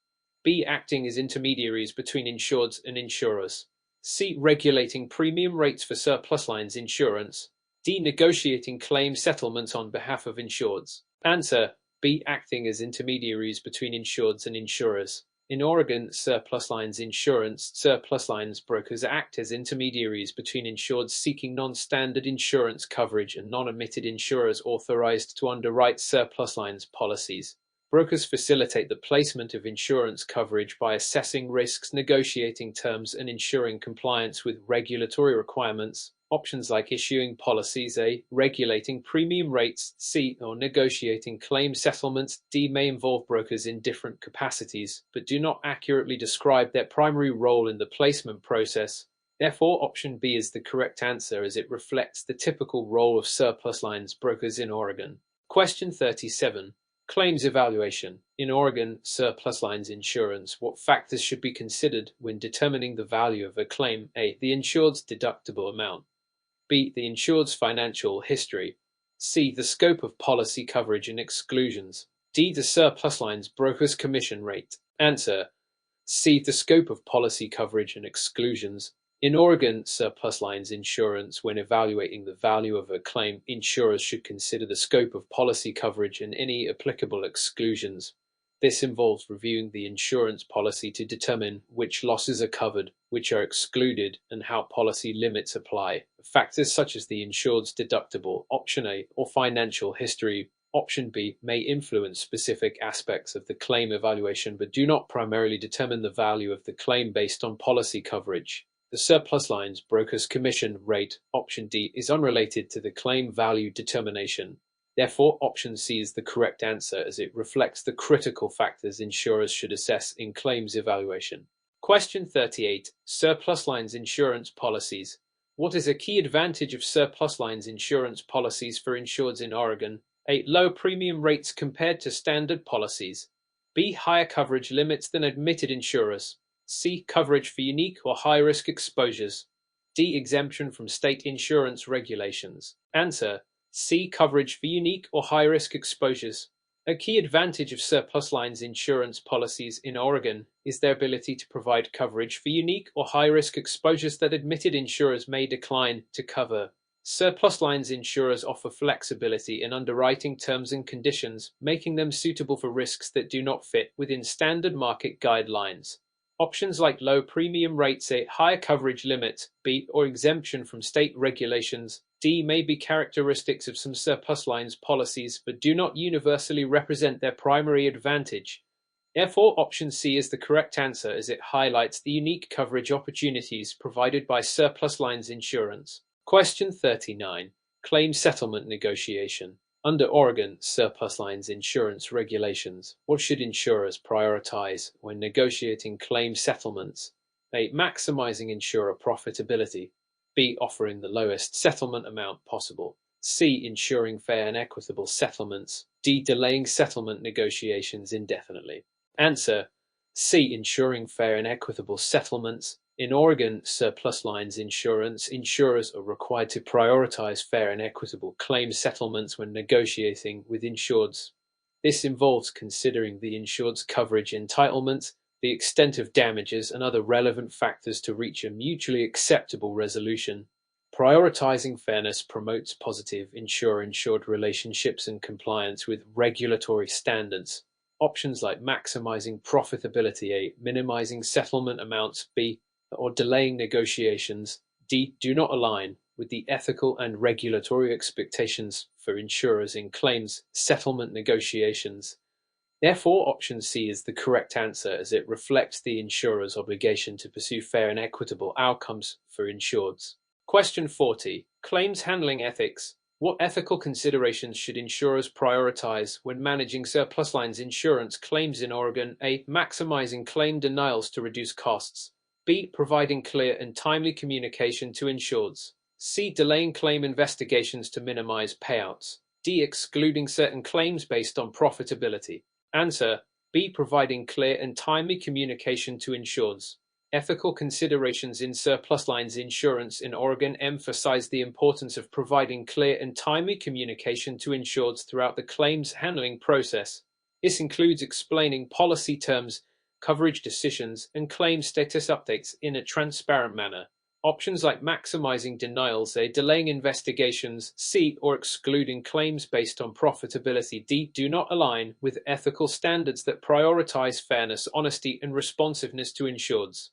B. Acting as intermediaries between insureds and insurers. C. Regulating premium rates for surplus lines insurance. D. Negotiating claim settlements on behalf of insureds. Answer: B. Acting as intermediaries between insureds and insurers. In Oregon surplus lines insurance, surplus lines brokers act as intermediaries between insureds seeking non-standard insurance coverage and non-admitted insurers authorized to underwrite surplus lines policies. Brokers facilitate the placement of insurance coverage by assessing risks, negotiating terms, and ensuring compliance with regulatory requirements. Options like issuing policies, A, regulating premium rates, C, or negotiating claim settlements, D, may involve brokers in different capacities, but do not accurately describe their primary role in the placement process. Therefore, option B is the correct answer as it reflects the typical role of surplus lines brokers in Oregon. Question 37. Claims evaluation. In Oregon surplus lines insurance, what factors should be considered when determining the value of a claim? A. The insured's deductible amount. B. The insured's financial history. C. The scope of policy coverage and exclusions. D. The surplus lines broker's commission rate. Answer: C. The scope of policy coverage and exclusions. In Oregon surplus lines insurance, when evaluating the value of a claim, insurers should consider the scope of policy coverage and any applicable exclusions. This involves reviewing the insurance policy to determine which losses are covered, which are excluded, and how policy limits apply. Factors such as the insured's deductible, option A, or financial history, option B, may influence specific aspects of the claim evaluation but do not primarily determine the value of the claim based on policy coverage. The surplus lines broker's commission rate, option D, is unrelated to the claim value determination. Therefore, option C is the correct answer as it reflects the critical factors insurers should assess in claims evaluation. Question 38. Surplus lines insurance policies. What is a key advantage of surplus lines insurance policies for insureds in Oregon? A. Low premium rates compared to standard policies. B. Higher coverage limits than admitted insurers. C. Coverage for unique or high-risk exposures. D. Exemption from state insurance regulations. Answer: C. Coverage for unique or high-risk exposures. A key advantage of surplus lines insurance policies in Oregon is their ability to provide coverage for unique or high-risk exposures that admitted insurers may decline to cover. Surplus lines insurers offer flexibility in underwriting terms and conditions, making them suitable for risks that do not fit within standard market guidelines. Options like low premium rates, a higher coverage limit, B, or exemption from state regulations, D, may be characteristics of some surplus lines policies but do not universally represent their primary advantage. Therefore, option C is the correct answer as it highlights the unique coverage opportunities provided by surplus lines insurance. Question 39. Claim settlement negotiation. Under Oregon surplus lines insurance regulations, what should insurers prioritize when negotiating claim settlements? A. Maximizing insurer profitability. B. Offering the lowest settlement amount possible. C. Ensuring fair and equitable settlements. D. Delaying settlement negotiations indefinitely. Answer: C. Ensuring fair and equitable settlements. In Oregon surplus lines insurance, insurers are required to prioritize fair and equitable claim settlements when negotiating with insureds. This involves considering the insured's coverage entitlements, the extent of damages, and other relevant factors to reach a mutually acceptable resolution. Prioritizing fairness promotes positive insurer-insured relationships and compliance with regulatory standards. Options like maximizing profitability, A, minimizing settlement amounts, B, or delaying negotiations, D, do not align with the ethical and regulatory expectations for insurers in claims settlement negotiations. Therefore, option C is the correct answer as it reflects the insurer's obligation to pursue fair and equitable outcomes for insureds. Question 40. Claims handling ethics. What ethical considerations should insurers prioritize when managing surplus lines insurance claims in Oregon? A. Maximizing claim denials to reduce costs. B. Providing clear and timely communication to insureds. C. Delaying claim investigations to minimize payouts. D. Excluding certain claims based on profitability. Answer: B. Providing clear and timely communication to insureds. Ethical considerations in surplus lines insurance in Oregon emphasize the importance of providing clear and timely communication to insureds throughout the claims handling process. This includes explaining policy terms, coverage decisions, and claim status updates in a transparent manner. Options like maximizing denials, A, delaying investigations, C, or excluding claims based on profitability, D, do not align with ethical standards that prioritize fairness, honesty, and responsiveness to insureds.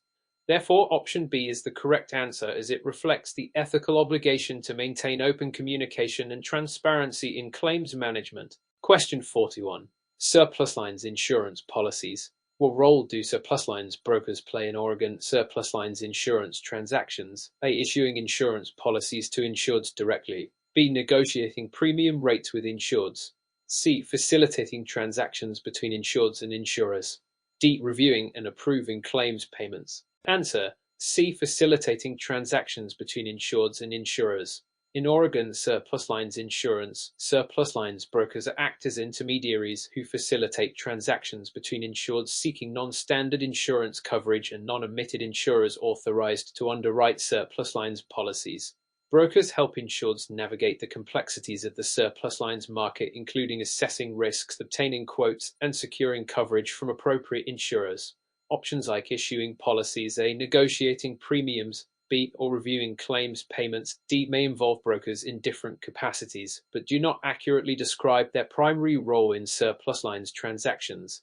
Therefore, option B is the correct answer as it reflects the ethical obligation to maintain open communication and transparency in claims management. Question 41. Surplus lines insurance policies. What role do surplus lines brokers play in Oregon surplus lines insurance transactions? A. Issuing insurance policies to insureds directly. B. Negotiating premium rates with insureds. C. Facilitating transactions between insureds and insurers. D. Reviewing and approving claims payments. Answer: C. Facilitating transactions between insureds and insurers. In Oregon surplus lines insurance, surplus lines brokers act as intermediaries who facilitate transactions between insureds seeking non-standard insurance coverage and non-admitted insurers authorized to underwrite surplus lines policies. Brokers help insureds navigate the complexities of the surplus lines market, including assessing risks, obtaining quotes, and securing coverage from appropriate insurers. Options like issuing policies, A, negotiating premiums, B, or reviewing claims payments, D, may involve brokers in different capacities, but do not accurately describe their primary role in surplus lines transactions.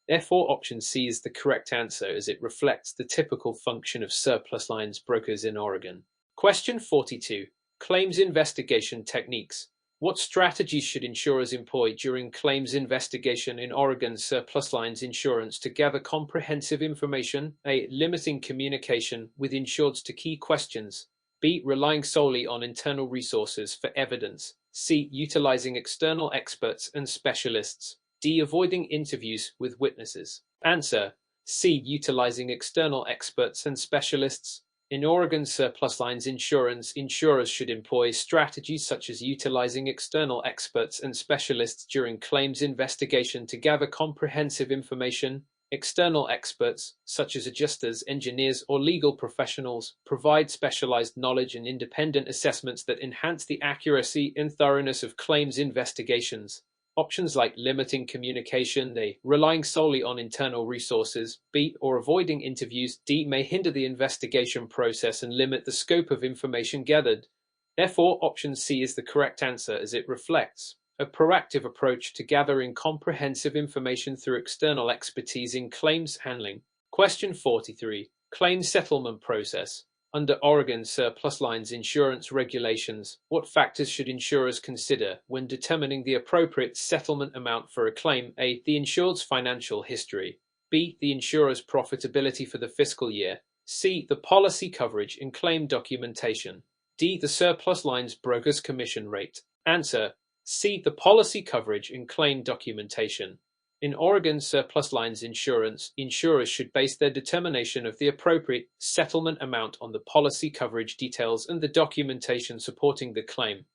Therefore, option C is the correct answer as it reflects the typical function of surplus lines brokers in Oregon. Question 42. Claims investigation techniques. What strategies should insurers employ during claims investigation in Oregon surplus lines insurance to gather comprehensive information? A. Limiting communication with insureds to key questions. B. Relying solely on internal resources for evidence. C. Utilizing external experts and specialists. D. Avoiding interviews with witnesses. Answer: C. Utilizing external experts and specialists. In Oregon surplus lines insurance, insurers should employ strategies such as utilizing external experts and specialists during claims investigation to gather comprehensive information, External experts, such as adjusters, engineers, or legal professionals, provide specialized knowledge and independent assessments that enhance the accuracy and thoroughness of claims investigations. Options like limiting communication, A, relying solely on internal resources, B, or avoiding interviews, D, may hinder the investigation process and limit the scope of information gathered. Therefore, option C is the correct answer as it reflects a proactive approach to gathering comprehensive information through external expertise in claims handling. Question 43. Claims settlement process. Under Oregon surplus lines insurance regulations, what factors should insurers consider when determining the appropriate settlement amount for a claim? A. The insured's financial history. B. The insurer's profitability for the fiscal year. C. The policy coverage and claim documentation. D. The surplus lines broker's commission rate. Answer: C. The policy coverage and claim documentation. In Oregon surplus lines insurance, insurers should base their determination of the appropriate settlement amount on the policy coverage details and the documentation supporting the claim.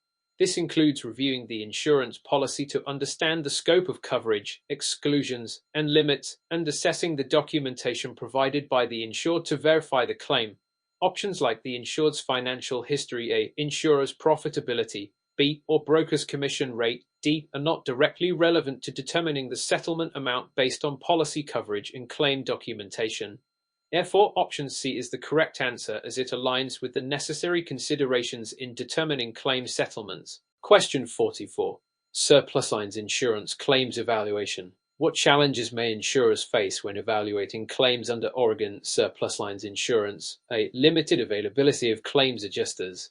This includes reviewing the insurance policy to understand the scope of coverage, exclusions, and limits, and assessing the documentation provided by the insured to verify the claim. Options like the insured's financial history, A, insurer's profitability, B, or broker's commission rate, D, are not directly relevant to determining the settlement amount based on policy coverage and claim documentation. Therefore, option C is the correct answer as it aligns with the necessary considerations in determining claim settlements. Question 44. Surplus lines insurance claims evaluation. What challenges may insurers face when evaluating claims under Oregon surplus lines insurance? A. Limited availability of claims adjusters.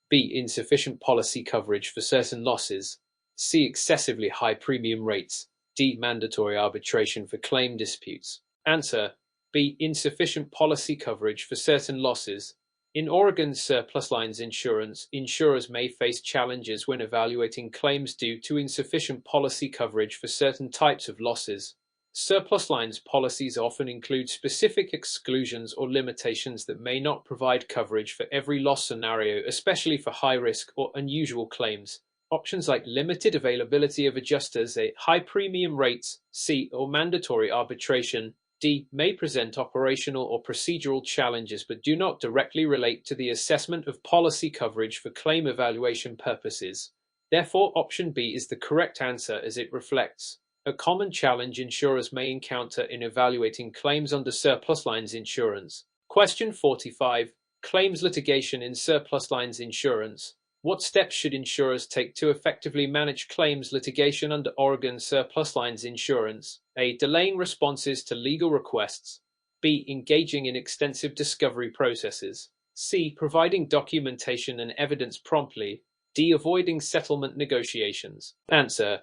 B. Insufficient policy coverage for certain losses. C. Excessively high premium rates. D. Mandatory arbitration for claim disputes. Answer: B. Insufficient policy coverage for certain losses. In Oregon surplus lines insurance, insurers may face challenges when evaluating claims due to insufficient policy coverage for certain types of losses. Surplus lines policies often include specific exclusions or limitations that may not provide coverage for every loss scenario, especially for high-risk or unusual claims. Options like limited availability of adjusters, A, high premium rates, C, or mandatory arbitration, D, may present operational or procedural challenges but do not directly relate to the assessment of policy coverage for claim evaluation purposes. Therefore, option B is the correct answer as it reflects a common challenge insurers may encounter in evaluating claims under surplus lines insurance. Question 45. Claims litigation in surplus lines insurance. What steps should insurers take to effectively manage claims litigation under Oregon surplus lines insurance? A. Delaying responses to legal requests. B. Engaging in extensive discovery processes. C. Providing documentation and evidence promptly. D. Avoiding settlement negotiations. Answer: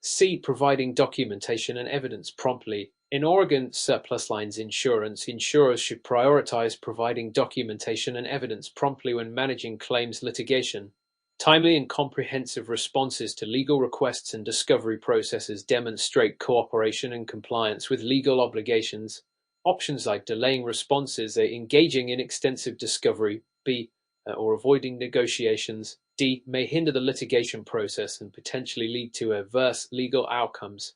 C. Providing documentation and evidence promptly. In Oregon surplus lines insurance, insurers should prioritize providing documentation and evidence promptly when managing claims litigation. Timely and comprehensive responses to legal requests and discovery processes demonstrate cooperation and compliance with legal obligations. Options like delaying responses, A. Engaging in extensive discovery, B, or avoiding negotiations, D, may hinder the litigation process and potentially lead to adverse legal outcomes.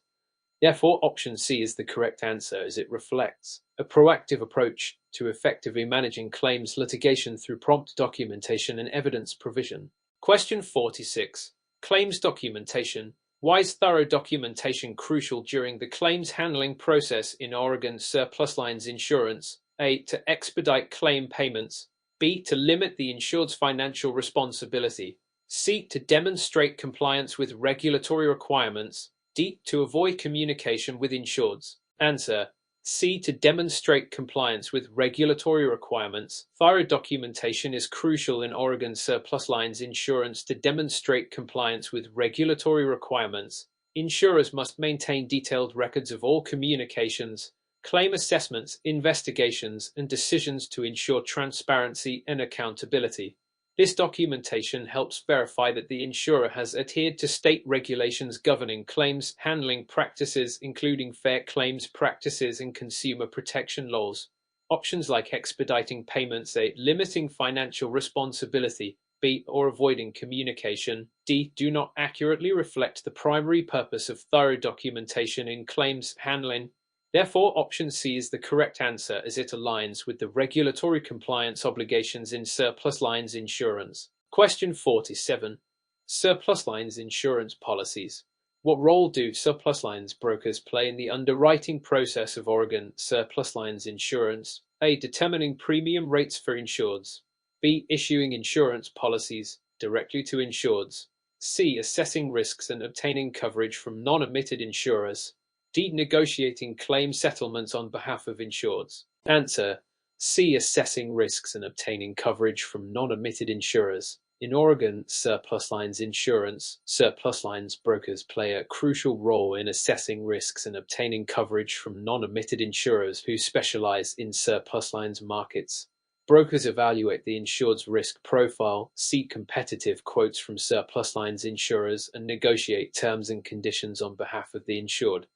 Therefore, option C is the correct answer as it reflects a proactive approach to effectively managing claims litigation through prompt documentation and evidence provision. Question 46. Claims documentation. Why is thorough documentation crucial during the claims handling process in Oregon surplus lines insurance? A. To expedite claim payments. B. To limit the insured's financial responsibility. C. To demonstrate compliance with regulatory requirements. D. To avoid communication with insureds. Answer: C. To demonstrate compliance with regulatory requirements. Thorough documentation is crucial in Oregon surplus lines insurance to demonstrate compliance with regulatory requirements. Insurers must maintain detailed records of all communications, claim assessments, investigations, and decisions to ensure transparency and accountability. This documentation helps verify that the insurer has adhered to state regulations governing claims handling practices, including fair claims practices and consumer protection laws. Options like expediting payments, A. Limiting financial responsibility, B. Or avoiding communication, D. Do not accurately reflect the primary purpose of thorough documentation in claims handling. Therefore, option C is the correct answer as it aligns with the regulatory compliance obligations in surplus lines insurance. Question 47. Surplus lines insurance policies. What role do surplus lines brokers play in the underwriting process of Oregon surplus lines insurance? A. Determining premium rates for insureds. B. Issuing insurance policies directly to insureds. C. Assessing risks and obtaining coverage from non-admitted insurers. D. Negotiating claim settlements on behalf of insureds. Answer: C. Assessing risks and obtaining coverage from non-admitted insurers. In Oregon surplus lines insurance, surplus lines brokers play a crucial role in assessing risks and obtaining coverage from non-admitted insurers who specialize in surplus lines markets. Brokers evaluate the insured's risk profile, seek competitive quotes from surplus lines insurers, and negotiate terms and conditions on behalf of the insured.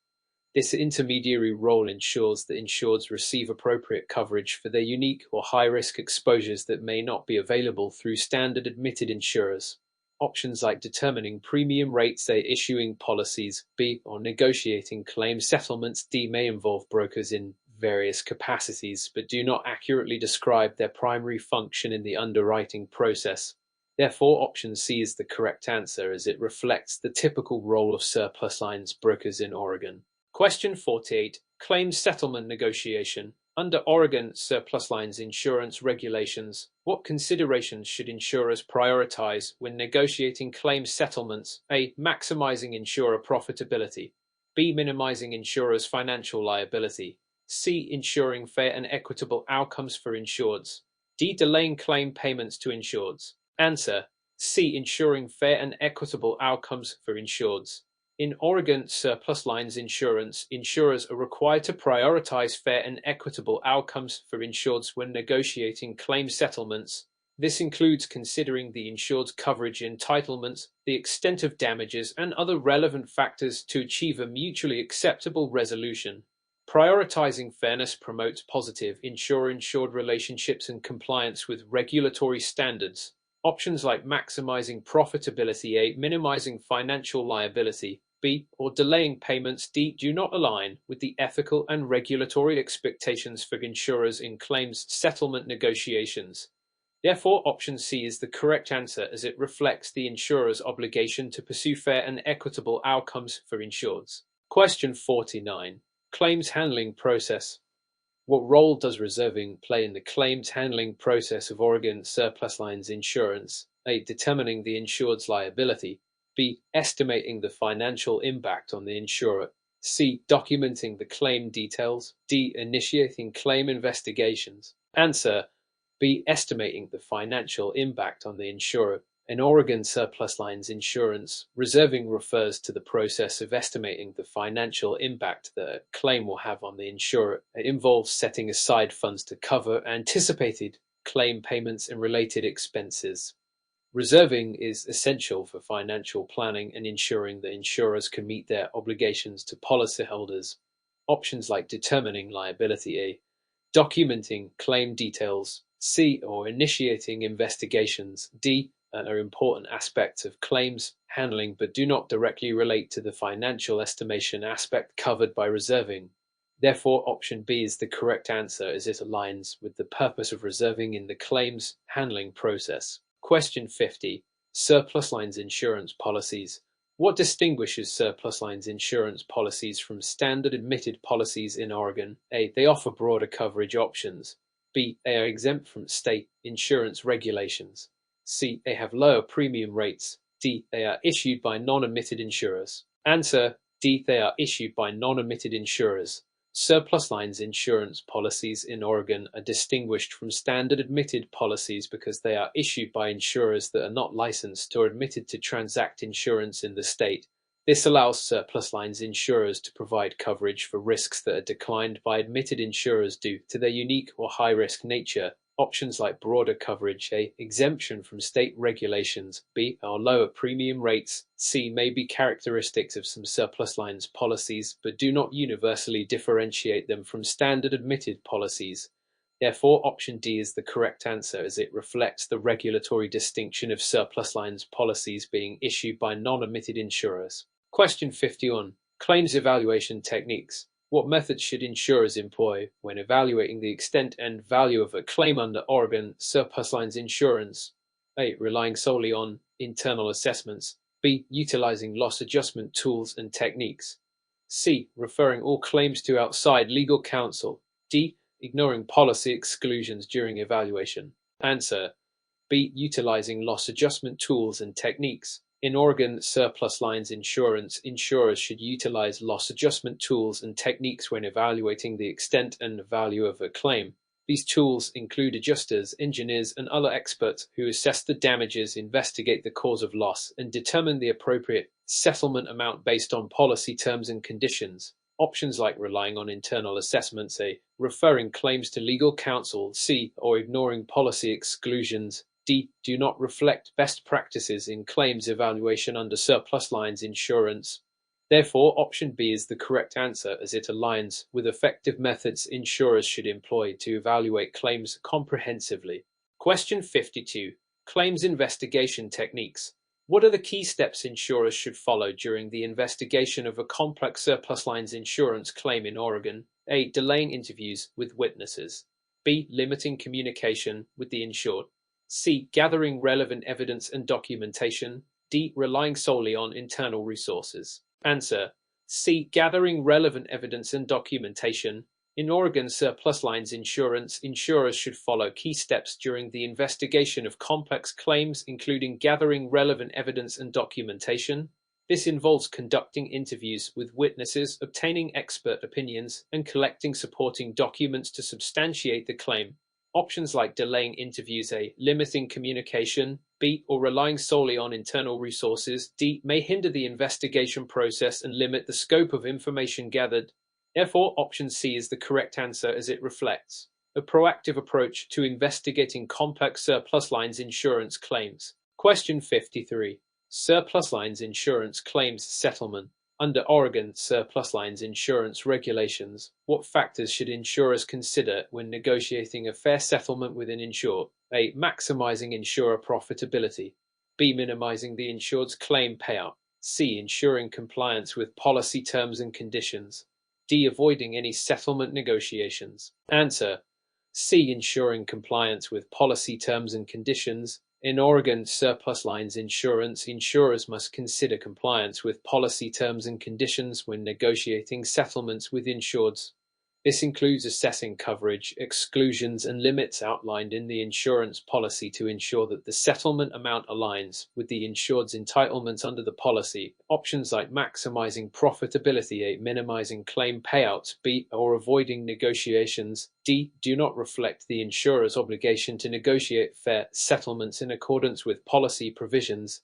This intermediary role ensures that insureds receive appropriate coverage for their unique or high-risk exposures that may not be available through standard admitted insurers. Options like determining premium rates, A. Issuing policies, B. Or negotiating claim settlements, D. may involve brokers in various capacities but do not accurately describe their primary function in the underwriting process. Therefore, option C is the correct answer as it reflects the typical role of surplus lines brokers in Oregon. Question 48. Claims settlement negotiation. Under Oregon surplus lines insurance regulations, what considerations should insurers prioritize when negotiating claims settlements? A. Maximizing insurer profitability. B. Minimizing insurers' financial liability. C. Ensuring fair and equitable outcomes for insureds. D. Delaying claim payments to insureds. Answer: C. Ensuring fair and equitable outcomes for insureds. In Oregon surplus lines insurance, insurers are required to prioritize fair and equitable outcomes for insureds when negotiating claim settlements. This includes considering the insured's coverage entitlements, the extent of damages, and other relevant factors to achieve a mutually acceptable resolution. Prioritizing fairness promotes positive insurer-insured relationships and compliance with regulatory standards. Options like maximizing profitability, A. Minimizing financial liability, B. Or delaying payments, D. do not align with the ethical and regulatory expectations for insurers in claims settlement negotiations. Therefore, option C is the correct answer as it reflects the insurer's obligation to pursue fair and equitable outcomes for insureds. Question 49. Claims handling process. What role does reserving play in the claims handling process of Oregon surplus lines insurance? A. Determining the insured's liability. B. Estimating the financial impact on the insurer. C. Documenting the claim details. D. Initiating claim investigations. Answer: B. Estimating the financial impact on the insurer. In Oregon surplus lines insurance, reserving refers to the process of estimating the financial impact that a claim will have on the insurer. It involves setting aside funds to cover anticipated claim payments and related expenses. Reserving is essential for financial planning and ensuring that insurers can meet their obligations to policyholders. Options like determining liability, A. Documenting claim details, C. Or initiating investigations, D. Are important aspects of claims handling but do not directly relate to the financial estimation aspect covered by reserving. Therefore, option B is the correct answer as it aligns with the purpose of reserving in the claims handling process. Question 50. Surplus lines insurance policies. What distinguishes surplus lines insurance policies from standard admitted policies in Oregon? A. They offer broader coverage options. B. They are exempt from state insurance regulations. C. They have lower premium rates. D. They are issued by non-admitted insurers. Answer: D. They are issued by non-admitted insurers. Surplus lines insurance policies in Oregon are distinguished from standard admitted policies because they are issued by insurers that are not licensed or admitted to transact insurance in the state. This allows surplus lines insurers to provide coverage for risks that are declined by admitted insurers due to their unique or high-risk nature. Options like broader coverage, A. Exemption from state regulations, B. Or lower premium rates, C. may be characteristics of some surplus lines policies, but do not universally differentiate them from standard admitted policies. Therefore, option D is the correct answer as it reflects the regulatory distinction of surplus lines policies being issued by non-admitted insurers. Question 51. Claims evaluation techniques. What methods should insurers employ when evaluating the extent and value of a claim under Oregon surplus lines insurance? A. Relying solely on internal assessments. B. Utilizing loss adjustment tools and techniques. C. Referring all claims to outside legal counsel. D. Ignoring policy exclusions during evaluation. Answer: B. Utilizing loss adjustment tools and techniques. In Oregon surplus lines insurance, insurers should utilize loss adjustment tools and techniques when evaluating the extent and value of a claim. These tools include adjusters, engineers, and other experts who assess the damages, investigate the cause of loss, and determine the appropriate settlement amount based on policy terms and conditions. Options like relying on internal assessments, A. Referring claims to legal counsel, C. Or ignoring policy exclusions, D. Do not reflect best practices in claims evaluation under surplus lines insurance. Therefore, option B is the correct answer as it aligns with effective methods insurers should employ to evaluate claims comprehensively. Question 52. Claims investigation techniques. What are the key steps insurers should follow during the investigation of a complex surplus lines insurance claim in Oregon? A. Delaying interviews with witnesses. B. Limiting communication with the insured. C. Gathering relevant evidence and documentation. D. Relying solely on internal resources. Answer: C. Gathering relevant evidence and documentation. In Oregon surplus lines insurance, insurers should follow key steps during the investigation of complex claims, including gathering relevant evidence and documentation. This involves conducting interviews with witnesses, obtaining expert opinions, and collecting supporting documents to substantiate the claim. Options like delaying interviews, A. Limiting communication, B. Or relying solely on internal resources, D. May hinder the investigation process and limit the scope of information gathered. Therefore, option C is the correct answer as it reflects a proactive approach to investigating complex surplus lines insurance claims. Question 53. Surplus lines insurance claims settlement. Under Oregon surplus lines insurance regulations, what factors should insurers consider when negotiating a fair settlement with an insured? A. Maximizing insurer profitability. B. Minimizing the insured's claim payout. C. Ensuring compliance with policy terms and conditions. D. Avoiding any settlement negotiations. Answer: C. Ensuring compliance with policy terms and conditions. In Oregon surplus lines insurance, insurers must consider compliance with policy terms and conditions when negotiating settlements with insureds. This includes assessing coverage, exclusions, and limits outlined in the insurance policy to ensure that the settlement amount aligns with the insured's entitlements under the policy. Options like maximizing profitability, A. Minimizing claim payouts, B. Or avoiding negotiations, D. Do not reflect the insurer's obligation to negotiate fair settlements in accordance with policy provisions.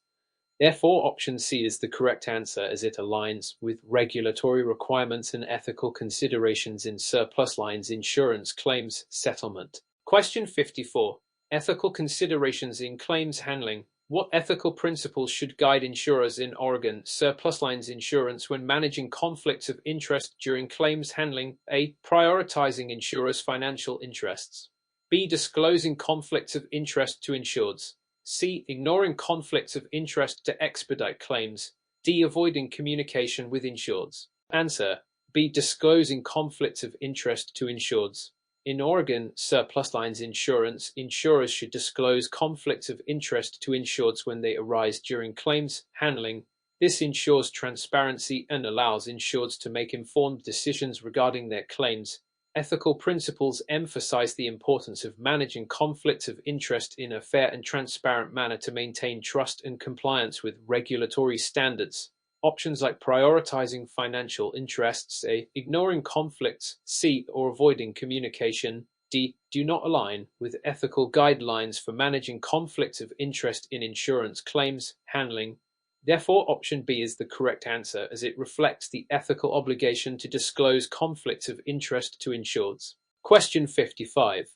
Therefore, option C is the correct answer as it aligns with regulatory requirements and ethical considerations in surplus lines insurance claims settlement. Question 54. Ethical considerations in claims handling. What ethical principles should guide insurers in Oregon surplus lines insurance when managing conflicts of interest during claims handling? A. Prioritizing insurers' financial interests. B. Disclosing conflicts of interest to insureds. C. Ignoring conflicts of interest to expedite claims. D. Avoiding communication with insureds. Answer: B. Disclosing conflicts of interest to insureds. In Oregon surplus lines insurance, insurers should disclose conflicts of interest to insureds when they arise during claims handling. This ensures transparency and allows insureds to make informed decisions regarding their claims. Ethical principles emphasize the importance of managing conflicts of interest in a fair and transparent manner to maintain trust and compliance with regulatory standards. Options like prioritizing financial interests, A. Ignoring conflicts, C. Or avoiding communication, D. Do not align with ethical guidelines for managing conflicts of interest in insurance claims handling. Therefore, option B is the correct answer as it reflects the ethical obligation to disclose conflicts of interest to insureds. Question 55.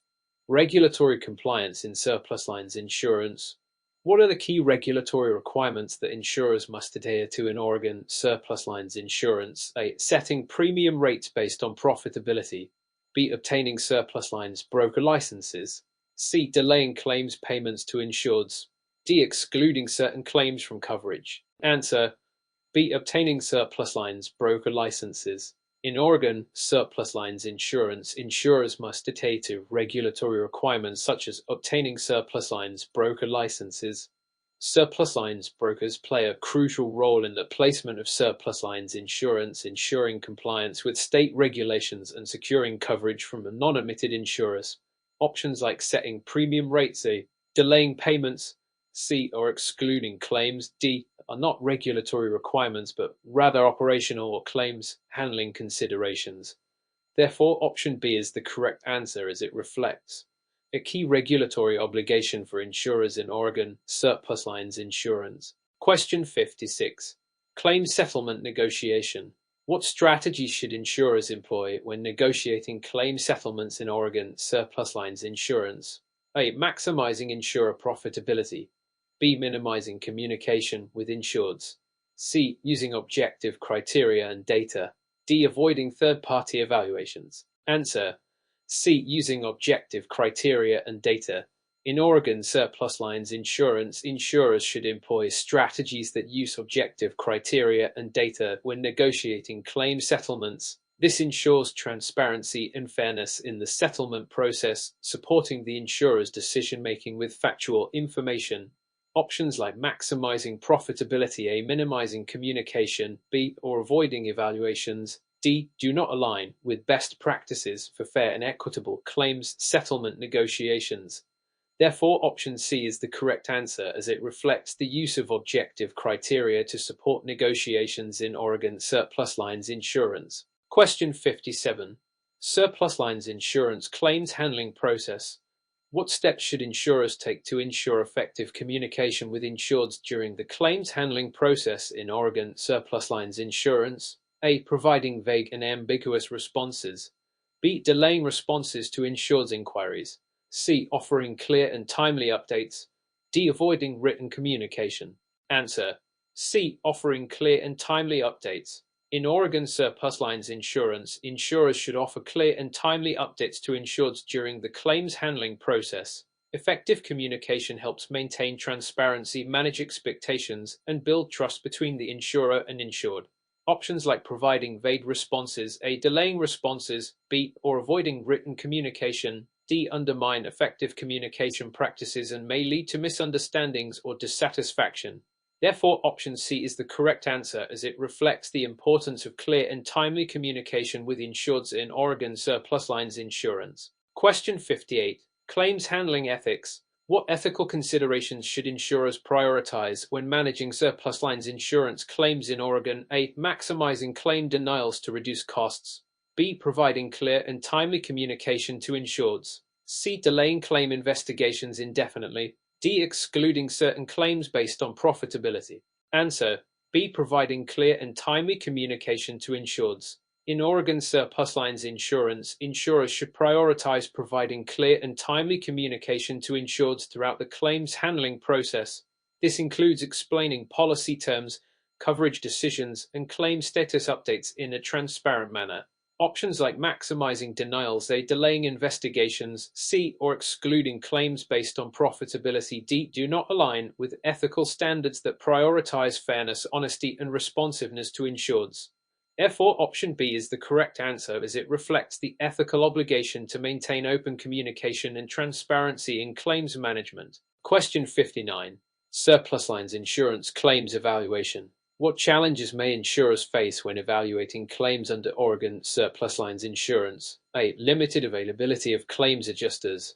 Regulatory compliance in surplus lines insurance. What are the key regulatory requirements that insurers must adhere to in Oregon surplus lines insurance? A. Setting premium rates based on profitability. B. Obtaining surplus lines broker licenses. C. Delaying claims payments to insureds. D. Excluding certain claims from coverage. Answer: B. Obtaining surplus lines broker licenses. In Oregon surplus lines insurance, insurers must adhere to regulatory requirements such as obtaining surplus lines broker licenses. Surplus lines brokers play a crucial role in the placement of surplus lines insurance, ensuring compliance with state regulations and securing coverage from non-admitted insurers. Options like setting premium rates, delaying payments, C, or excluding claims, D, are not regulatory requirements but rather operational or claims handling considerations. Therefore, option B is the correct answer as it reflects a key regulatory obligation for insurers in Oregon surplus lines insurance. Question 56. Claim settlement negotiation. What strategies should insurers employ when negotiating claim settlements in Oregon surplus lines insurance? A. Maximizing insurer profitability. B. Minimizing communication with insureds. C. Using objective criteria and data. D. Avoiding third-party evaluations. Answer: C. Using objective criteria and data. In Oregon surplus lines insurance, insurers should employ strategies that use objective criteria and data when negotiating claim settlements. This ensures transparency and fairness in the settlement process, supporting the insurer's decision-making with factual information. Options like maximizing profitability, A. Minimizing communication, B. Or avoiding evaluations, D. Do not align with best practices for fair and equitable claims settlement negotiations. Therefore, option C is the correct answer as it reflects the use of objective criteria to support negotiations in Oregon surplus lines insurance. Question 57. Surplus lines insurance claims handling process. What steps should insurers take to ensure effective communication with insureds during the claims handling process in Oregon surplus lines insurance? A. Providing vague and ambiguous responses. B. Delaying responses to insureds' inquiries. C. Offering clear and timely updates. D. Avoiding written communication. Answer: C. Offering clear and timely updates. In Oregon surplus lines insurance, insurers should offer clear and timely updates to insureds during the claims handling process. Effective communication helps maintain transparency, manage expectations, and build trust between the insurer and insured. Options like providing vague responses, A. Delaying responses, B. Or avoiding written communication, D. Undermine effective communication practices and may lead to misunderstandings or dissatisfaction. Therefore, option C is the correct answer as it reflects the importance of clear and timely communication with insureds in Oregon surplus lines insurance. Question 58. Claims handling ethics. What ethical considerations should insurers prioritize when managing surplus lines insurance claims in Oregon? A. Maximizing claim denials to reduce costs. B. Providing clear and timely communication to insureds. C. Delaying claim investigations indefinitely. D. Excluding certain claims based on profitability. Answer: B. Providing clear and timely communication to insureds. In Oregon surplus lines insurance, insurers should prioritize providing clear and timely communication to insureds throughout the claims handling process. This includes explaining policy terms, coverage decisions, and claim status updates in a transparent manner. Options like maximizing denials, A. Delaying investigations, C. Or excluding claims based on profitability, D. Do not align with ethical standards that prioritize fairness, honesty, and responsiveness to insureds. Therefore, option B is the correct answer as it reflects the ethical obligation to maintain open communication and transparency in claims management. Question 59. Surplus lines insurance claims evaluation. What challenges may insurers face when evaluating claims under Oregon surplus lines insurance? A. Limited availability of claims adjusters.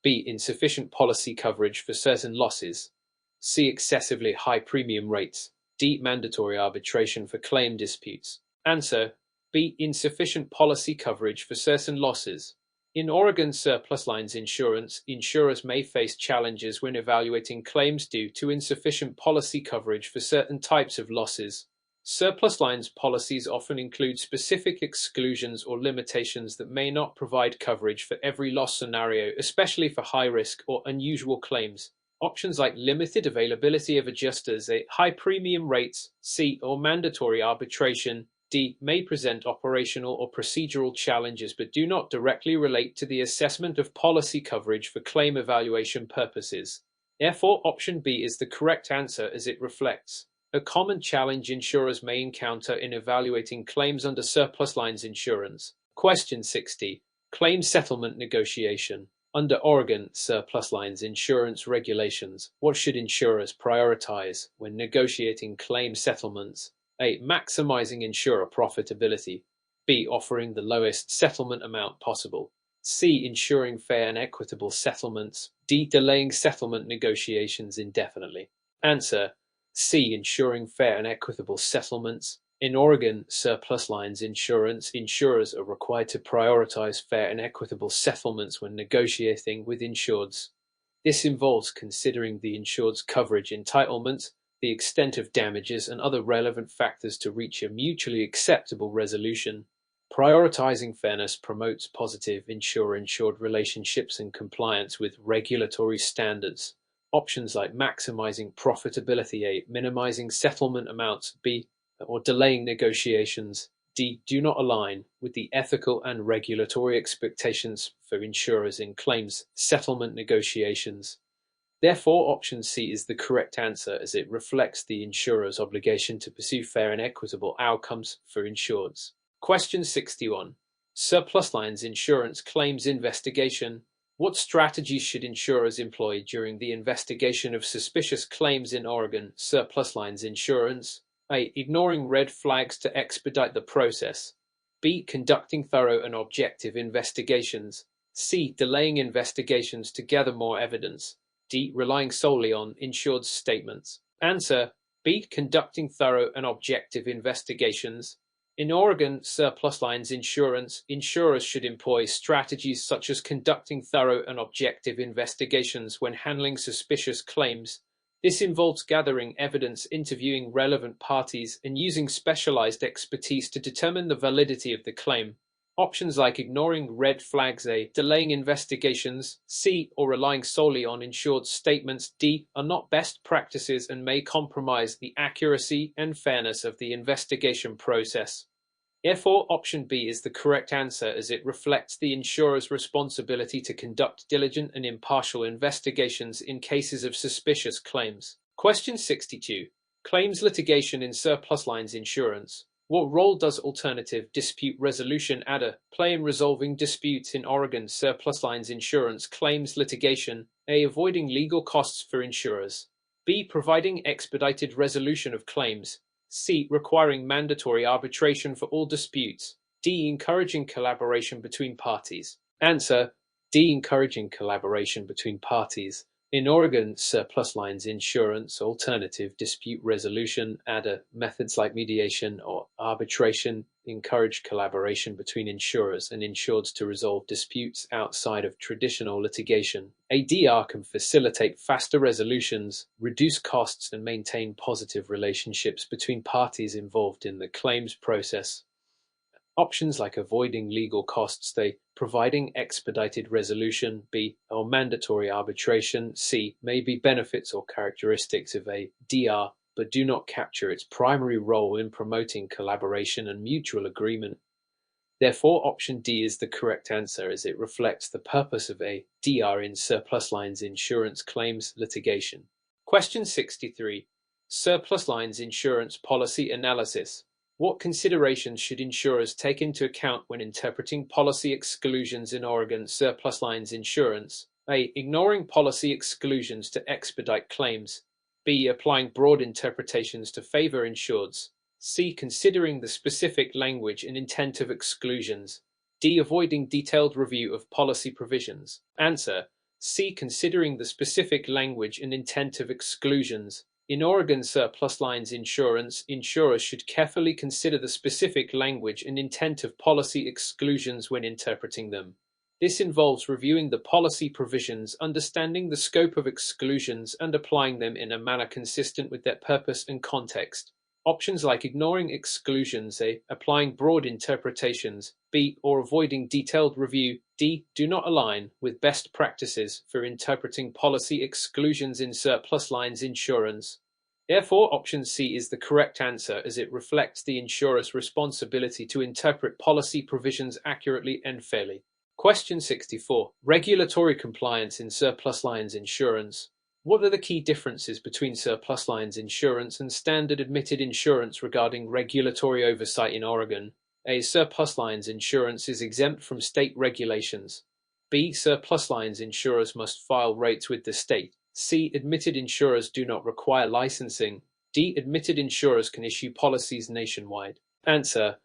B. Insufficient policy coverage for certain losses. C. Excessively high premium rates. D. Mandatory arbitration for claim disputes. Answer: B. Insufficient policy coverage for certain losses. In Oregon surplus lines insurance, insurers may face challenges when evaluating claims due to insufficient policy coverage for certain types of losses. Surplus lines policies often include specific exclusions or limitations that may not provide coverage for every loss scenario, especially for high-risk or unusual claims. Options like limited availability of adjusters, high premium rates, C, or mandatory arbitration, D, may present operational or procedural challenges but do not directly relate to the assessment of policy coverage for claim evaluation purposes. Therefore, option B is the correct answer as it reflects a common challenge insurers may encounter in evaluating claims under surplus lines insurance. Question 60. Claim settlement negotiation. Under Oregon surplus lines insurance regulations, what should insurers prioritize when negotiating claim settlements? A. Maximizing insurer profitability. B. Offering the lowest settlement amount possible. C. Ensuring fair and equitable settlements. D. Delaying settlement negotiations indefinitely. Answer: C. Ensuring fair and equitable settlements. In Oregon surplus lines insurance, insurers are required to prioritize fair and equitable settlements when negotiating with insureds. This involves considering the insured's coverage entitlement, the extent of damages, and other relevant factors to reach a mutually acceptable resolution. Prioritizing fairness promotes positive insurer-insured relationships and compliance with regulatory standards. Options like maximizing profitability, A. Minimizing settlement amounts, B. Or delaying negotiations, D. Do not align with the ethical and regulatory expectations for insurers in claims settlement negotiations. Therefore, option C is the correct answer, as it reflects the insurer's obligation to pursue fair and equitable outcomes for insureds. Question 61. Surplus lines insurance claims investigation. What strategies should insurers employ during the investigation of suspicious claims in Oregon surplus lines insurance? A. Ignoring red flags to expedite the process. B. Conducting thorough and objective investigations. C. Delaying investigations to gather more evidence. D. Relying solely on insured statements. Answer: B. Conducting thorough and objective investigations. In Oregon surplus lines insurance, insurers should employ strategies such as conducting thorough and objective investigations when handling suspicious claims. This involves gathering evidence, interviewing relevant parties, and using specialized expertise to determine the validity of the claim. Options like ignoring red flags, A. Delaying investigations, C. Or relying solely on insured statements, D. Are not best practices and may compromise the accuracy and fairness of the investigation process. Therefore, option B is the correct answer, as it reflects the insurer's responsibility to conduct diligent and impartial investigations in cases of suspicious claims. Question 62. Claims litigation in surplus lines insurance. What role does alternative dispute resolution (ADA) play in resolving disputes in Oregon surplus lines insurance claims litigation? A. Avoiding legal costs for insurers. B. Providing expedited resolution of claims. C. Requiring mandatory arbitration for all disputes. D. Encouraging collaboration between parties. Answer: D. Encouraging collaboration between parties. In Oregon surplus lines insurance, alternative dispute resolution (ADA) methods like mediation or arbitration encourage collaboration between insurers and insureds to resolve disputes outside of traditional litigation. ADR can facilitate faster resolutions, reduce costs, and maintain positive relationships between parties involved in the claims process. Options like avoiding legal costs, A. Providing expedited resolution, B. Or mandatory arbitration, C. May be benefits or characteristics of ADR, but do not capture its primary role in promoting collaboration and mutual agreement. Therefore, option D is the correct answer, as it reflects the purpose of ADR in surplus lines insurance claims litigation. Question 63. Surplus lines insurance policy analysis. What considerations should insurers take into account when interpreting policy exclusions in Oregon surplus lines insurance? A. Ignoring policy exclusions to expedite claims. B. Applying broad interpretations to favor insureds. C. Considering the specific language and intent of exclusions. D. Avoiding detailed review of policy provisions. Answer: C. Considering the specific language and intent of exclusions. In Oregon surplus lines insurance, insurers should carefully consider the specific language and intent of policy exclusions when interpreting them. This involves reviewing the policy provisions, understanding the scope of exclusions, and applying them in a manner consistent with their purpose and context. Options like ignoring exclusions, A. Applying broad interpretations, B. Or avoiding detailed review, D. Do not align with best practices for interpreting policy exclusions in surplus lines insurance. Therefore, option C is the correct answer, as it reflects the insurer's responsibility to interpret policy provisions accurately and fairly. Question 64. Regulatory compliance in surplus lines insurance. What are the key differences between surplus lines insurance and standard admitted insurance regarding regulatory oversight in Oregon? A. Surplus lines insurance is exempt from state regulations. B. Surplus lines insurers must file rates with the state. C. Admitted insurers do not require licensing. D. Admitted insurers can issue policies nationwide. Answer: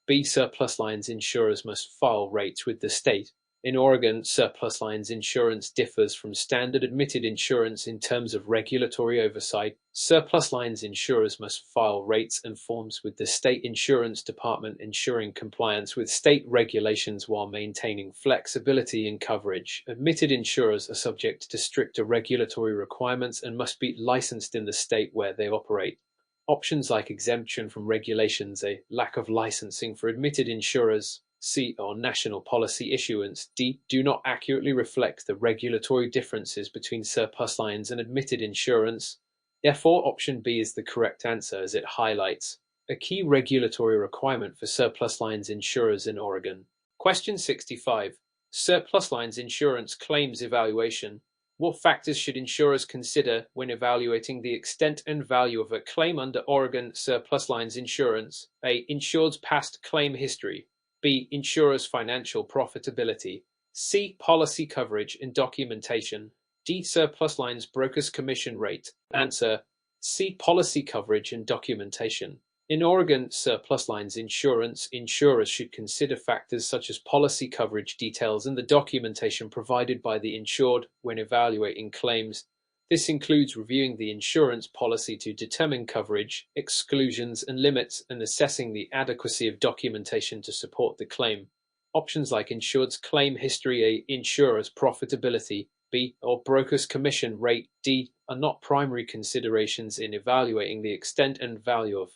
B. Surplus lines insurers must file rates with the state. In Oregon, surplus lines insurance differs from standard admitted insurance in terms of regulatory oversight. Surplus lines insurers must file rates and forms with the state insurance department, ensuring compliance with state regulations while maintaining flexibility in coverage. Admitted insurers are subject to stricter regulatory requirements and must be licensed in the state where they operate. Options like exemption from regulations, a lack of licensing for admitted insurers, C, or national policy issuance, D, do not accurately reflect the regulatory differences between surplus lines and admitted insurance. Therefore, option B is the correct answer, as it highlights a key regulatory requirement for surplus lines insurers in Oregon. Question 65. Surplus lines insurance claims evaluation. What factors should insurers consider when evaluating the extent and value of a claim under Oregon surplus lines insurance? A. Insured's past claim history. B. Insurer's financial profitability. C. Policy coverage and documentation. D. Surplus lines broker's commission rate. Answer: C. Policy coverage and documentation. In Oregon surplus lines insurance, insurers should consider factors such as policy coverage details and the documentation provided by the insured when evaluating claims. This includes reviewing the insurance policy to determine coverage, exclusions, and limits, and assessing the adequacy of documentation to support the claim. Options like insured's claim history, A. Insurer's profitability, B. or broker's commission rate, D. are not primary considerations in evaluating the extent and value of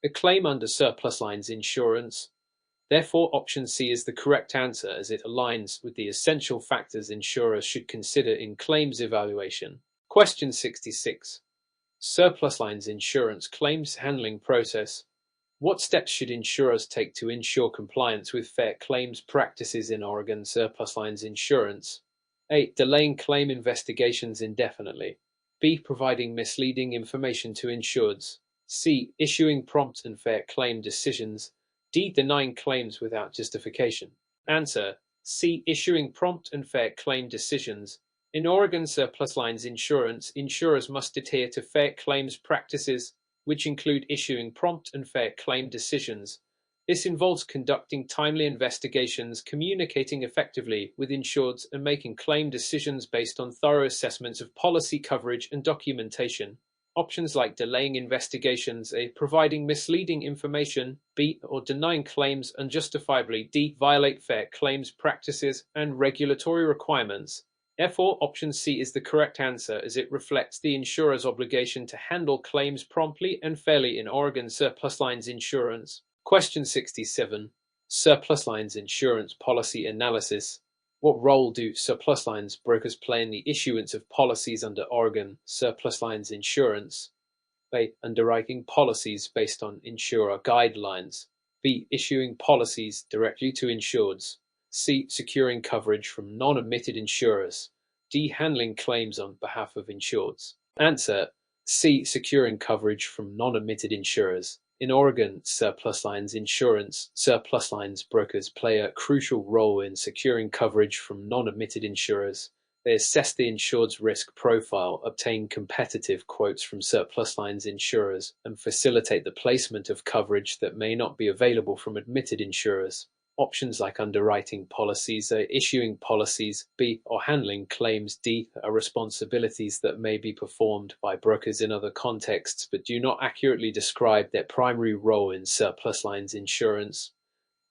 a claim under surplus lines insurance. Therefore, option C is the correct answer, as it aligns with the essential factors insurers should consider in claims evaluation. Question 66. Surplus lines insurance claims handling process. What steps should insurers take to ensure compliance with fair claims practices in Oregon surplus lines insurance? A. Delaying claim investigations indefinitely. B. Providing misleading information to insureds. C. Issuing prompt and fair claim decisions. D. Denying claims without justification. Answer: C. Issuing prompt and fair claim decisions. In Oregon surplus lines insurance, insurers must adhere to fair claims practices, which include issuing prompt and fair claim decisions. This involves conducting timely investigations, communicating effectively with insureds, and making claim decisions based on thorough assessments of policy coverage and documentation. Options like delaying investigations, A. Providing misleading information, B. or denying claims unjustifiably, D. violate fair claims practices and regulatory requirements. Therefore, option C is the correct answer, as it reflects the insurer's obligation to handle claims promptly and fairly in Oregon surplus lines insurance. Question 67. Surplus lines insurance policy analysis. What role do surplus lines brokers play in the issuance of policies under Oregon surplus lines insurance? A. Underwriting policies based on insurer guidelines. B. Issuing policies directly to insureds. C. Securing coverage from non-admitted insurers. D. Handling claims on behalf of insureds. Answer: C. Securing coverage from non-admitted insurers. In Oregon surplus lines insurance, surplus lines brokers play a crucial role in securing coverage from non-admitted insurers. They assess the insured's risk profile, obtain competitive quotes from surplus lines insurers, and facilitate the placement of coverage that may not be available from admitted insurers. Options like underwriting policies, A. Issuing policies, B. or handling claims, D. are responsibilities that may be performed by brokers in other contexts but do not accurately describe their primary role in surplus lines insurance.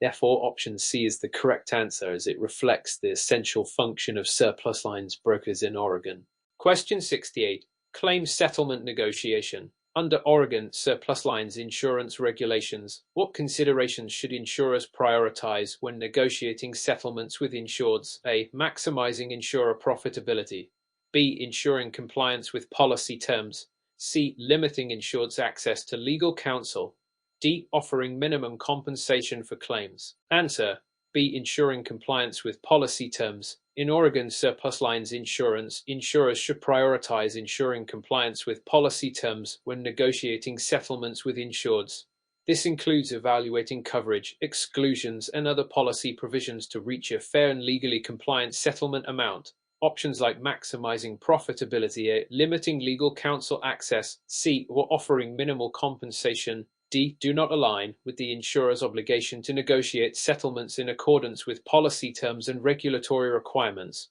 Therefore, option C is the correct answer, as it reflects the essential function of surplus lines brokers in Oregon. Question 68. Claims settlement negotiation. Under Oregon surplus lines insurance regulations, what considerations should insurers prioritize when negotiating settlements with insureds? A. Maximizing insurer profitability. B. Ensuring compliance with policy terms. C. Limiting insured's access to legal counsel. D. Offering minimum compensation for claims. Answer: B. Ensuring compliance with policy terms. In Oregon surplus lines insurance, insurers should prioritize ensuring compliance with policy terms when negotiating settlements with insureds. This includes evaluating coverage, exclusions, and other policy provisions to reach a fair and legally compliant settlement amount. Options like maximizing profitability, A, limiting legal counsel access, C, or offering minimal compensation, D, do not align with the insurer's obligation to negotiate settlements in accordance with policy terms and regulatory requirements.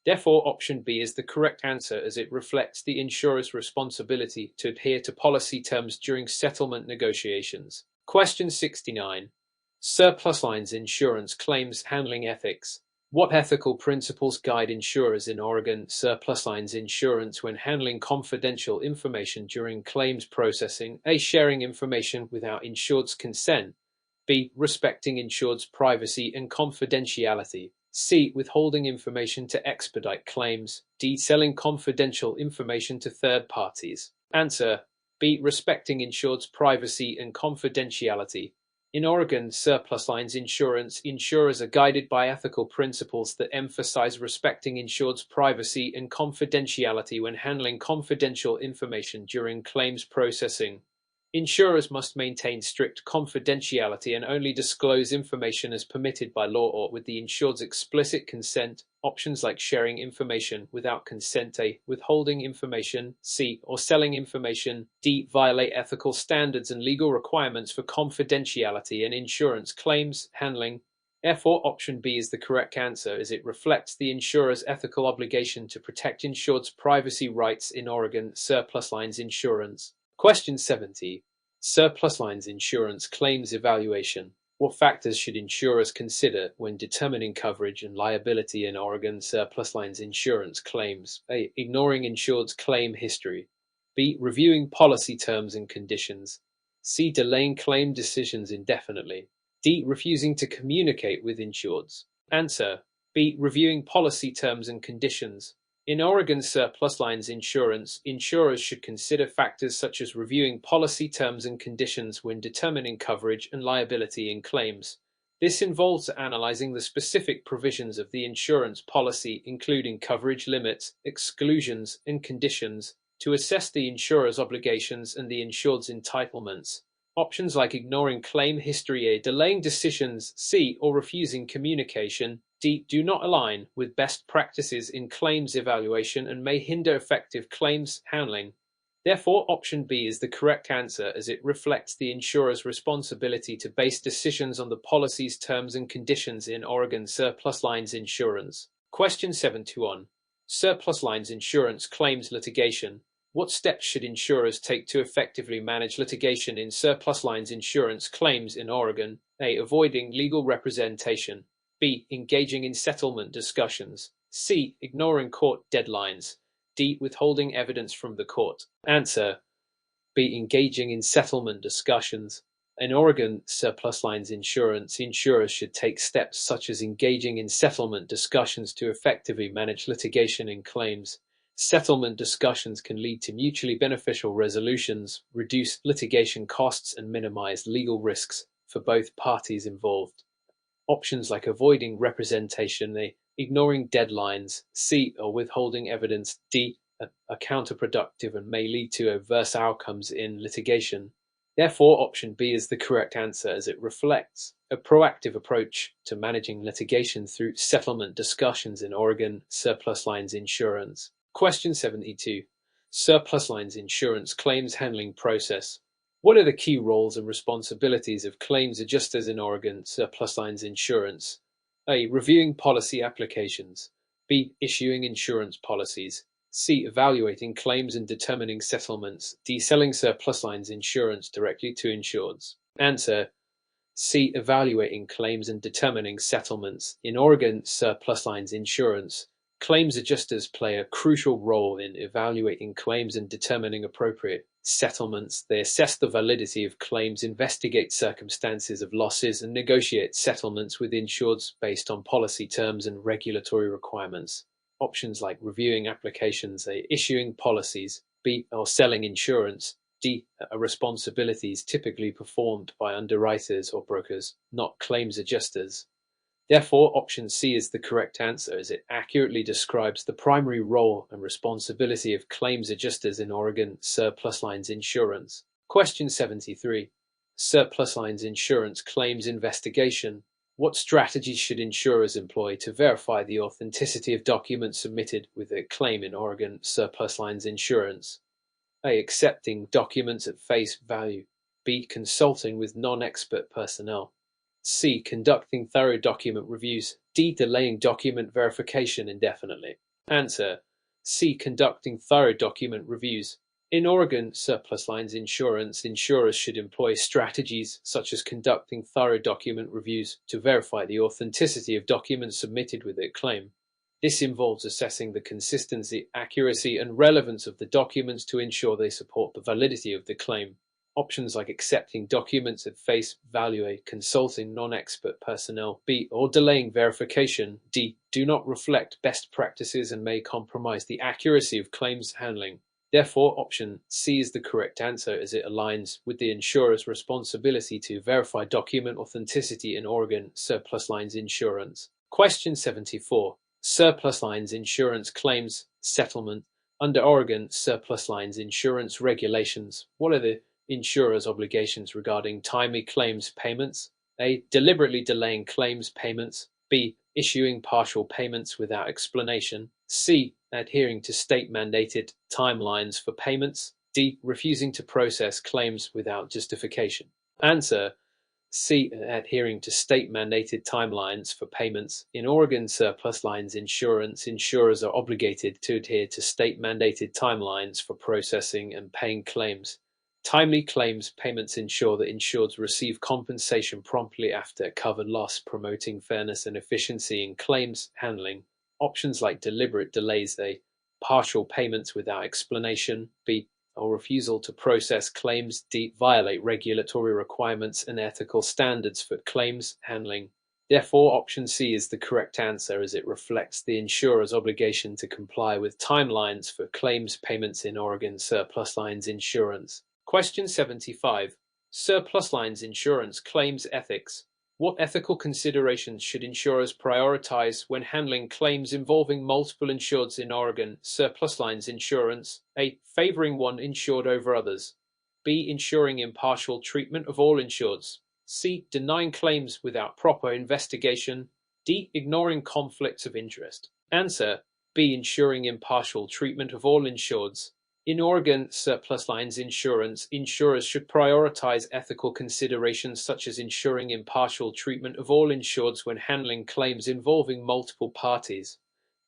Therefore, option B is the correct answer as it reflects the insurer's responsibility to adhere to policy terms during settlement negotiations. Question 69. Surplus lines insurance claims handling ethics. What ethical principles guide insurers in Oregon surplus lines insurance when handling confidential information during claims processing? A. Sharing information without insured's consent. B. Respecting insured's privacy and confidentiality. C. Withholding information to expedite claims. D. Selling confidential information to third parties. Answer: B. Respecting insured's privacy and confidentiality. In Oregon surplus lines insurance, insurers are guided by ethical principles that emphasize respecting insured's privacy and confidentiality when handling confidential information during claims processing. Insurers must maintain strict confidentiality and only disclose information as permitted by law or with the insured's explicit consent. Options like sharing information without consent, A. Withholding information, C. Or selling information, D. Violate ethical standards and legal requirements for confidentiality and insurance claims handling. Therefore, option B is the correct answer as it reflects the insurer's ethical obligation to protect insured's privacy rights in Oregon surplus lines insurance. Question 70. Surplus lines insurance claims evaluation. What factors should insurers consider when determining coverage and liability in Oregon surplus lines insurance claims? A. Ignoring insured's claim history. B. Reviewing policy terms and conditions. C. Delaying claim decisions indefinitely. D. Refusing to communicate with insureds. Answer: B. Reviewing policy terms and conditions. In Oregon surplus lines insurance, insurers should consider factors such as reviewing policy terms and conditions when determining coverage and liability in claims. This involves analyzing the specific provisions of the insurance policy, including coverage limits, exclusions, and conditions, to assess the insurer's obligations and the insured's entitlements. Options like ignoring claim history, A. Delaying decisions, C. Or refusing communication, D. Do not align with best practices in claims evaluation and may hinder effective claims handling. Therefore, option B is the correct answer as it reflects the insurer's responsibility to base decisions on the policy's terms and conditions in Oregon surplus lines insurance. Question 71. Surplus lines insurance claims litigation. What steps should insurers take to effectively manage litigation in surplus lines insurance claims in Oregon? A. Avoiding legal representation. B. Engaging in settlement discussions. C. Ignoring court deadlines. D. Withholding evidence from the court. Answer: B. Engaging in settlement discussions. In Oregon surplus lines insurance, insurers should take steps such as engaging in settlement discussions to effectively manage litigation in claims. Settlement discussions can lead to mutually beneficial resolutions, reduce litigation costs, and minimize legal risks for both parties involved. Options like avoiding representation, ignoring deadlines, C. Or withholding evidence, D. Are counterproductive and may lead to adverse outcomes in litigation. Therefore, option B is the correct answer as it reflects a proactive approach to managing litigation through settlement discussions in Oregon surplus lines insurance. Question 72. Surplus lines insurance claims handling process. What are the key roles and responsibilities of claims adjusters in Oregon surplus lines insurance? A. Reviewing policy applications. B. Issuing insurance policies. C. Evaluating claims and determining settlements. D. Selling surplus lines insurance directly to insureds. Answer: C. Evaluating claims and determining settlements. In Oregon surplus lines insurance, claims adjusters play a crucial role in evaluating claims and determining appropriate settlements. They assess the validity of claims, investigate circumstances of losses, and negotiate settlements with insureds based on policy terms and regulatory requirements. Options like reviewing applications, issuing policies, B. Or selling insurance, D. Are responsibilities typically performed by underwriters or brokers, not claims adjusters. Therefore, option C is the correct answer, as it accurately describes the primary role and responsibility of claims adjusters in Oregon surplus lines insurance. Question 73. Surplus lines insurance claims investigation. What strategies should insurers employ to verify the authenticity of documents submitted with a claim in Oregon surplus lines insurance? A. Accepting documents at face value. B. Consulting with non-expert personnel. C. Conducting thorough document reviews. D. Delaying document verification indefinitely. Answer: C. Conducting thorough document reviews. In Oregon surplus lines insurance, insurers should employ strategies such as conducting thorough document reviews to verify the authenticity of documents submitted with a claim. This involves assessing the consistency, accuracy, and relevance of the documents to ensure they support the validity of the claim. Options like accepting documents at face value, A, consulting non-expert personnel, B, or delaying verification, D, do not reflect best practices and may compromise the accuracy of claims handling. Therefore, option C is the correct answer, as it aligns with the insurer's responsibility to verify document authenticity in Oregon surplus lines insurance. Question 74. Surplus lines insurance claims settlement. Under Oregon surplus lines insurance regulations, what are the insurer's obligations regarding timely claims payments? A. Deliberately delaying claims payments. B. Issuing partial payments without explanation. C. Adhering to state-mandated timelines for payments. D. Refusing to process claims without justification. Answer: C. Adhering to state-mandated timelines for payments. In Oregon surplus lines insurance, insurers are obligated to adhere to state-mandated timelines for processing and paying claims. Timely claims payments ensure that insureds receive compensation promptly after covered loss, promoting fairness and efficiency in claims handling. Options like deliberate delays, A, partial payments without explanation, B, or refusal to process claims, D, violate regulatory requirements and ethical standards for claims handling. Therefore, option C is the correct answer, as it reflects the insurer's obligation to comply with timelines for claims payments in Oregon surplus lines insurance. Question 75. Surplus lines insurance claims ethics. What ethical considerations should insurers prioritize when handling claims involving multiple insureds in Oregon surplus lines insurance? A. Favoring one insured over others. B. Ensuring impartial treatment of all insureds. C. Denying claims without proper investigation. D. Ignoring conflicts of interest. Answer: B. Ensuring impartial treatment of all insureds. In Oregon surplus lines insurance, insurers should prioritize ethical considerations such as ensuring impartial treatment of all insureds when handling claims involving multiple parties.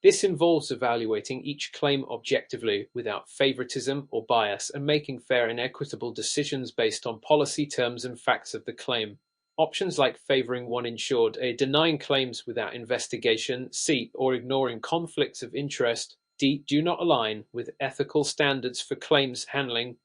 This involves evaluating each claim objectively without favoritism or bias and making fair and equitable decisions based on policy terms and facts of the claim. Options like favoring one insured, A, denying claims without investigation, C, or ignoring conflicts of interest, D, do not align with ethical standards for claims handling.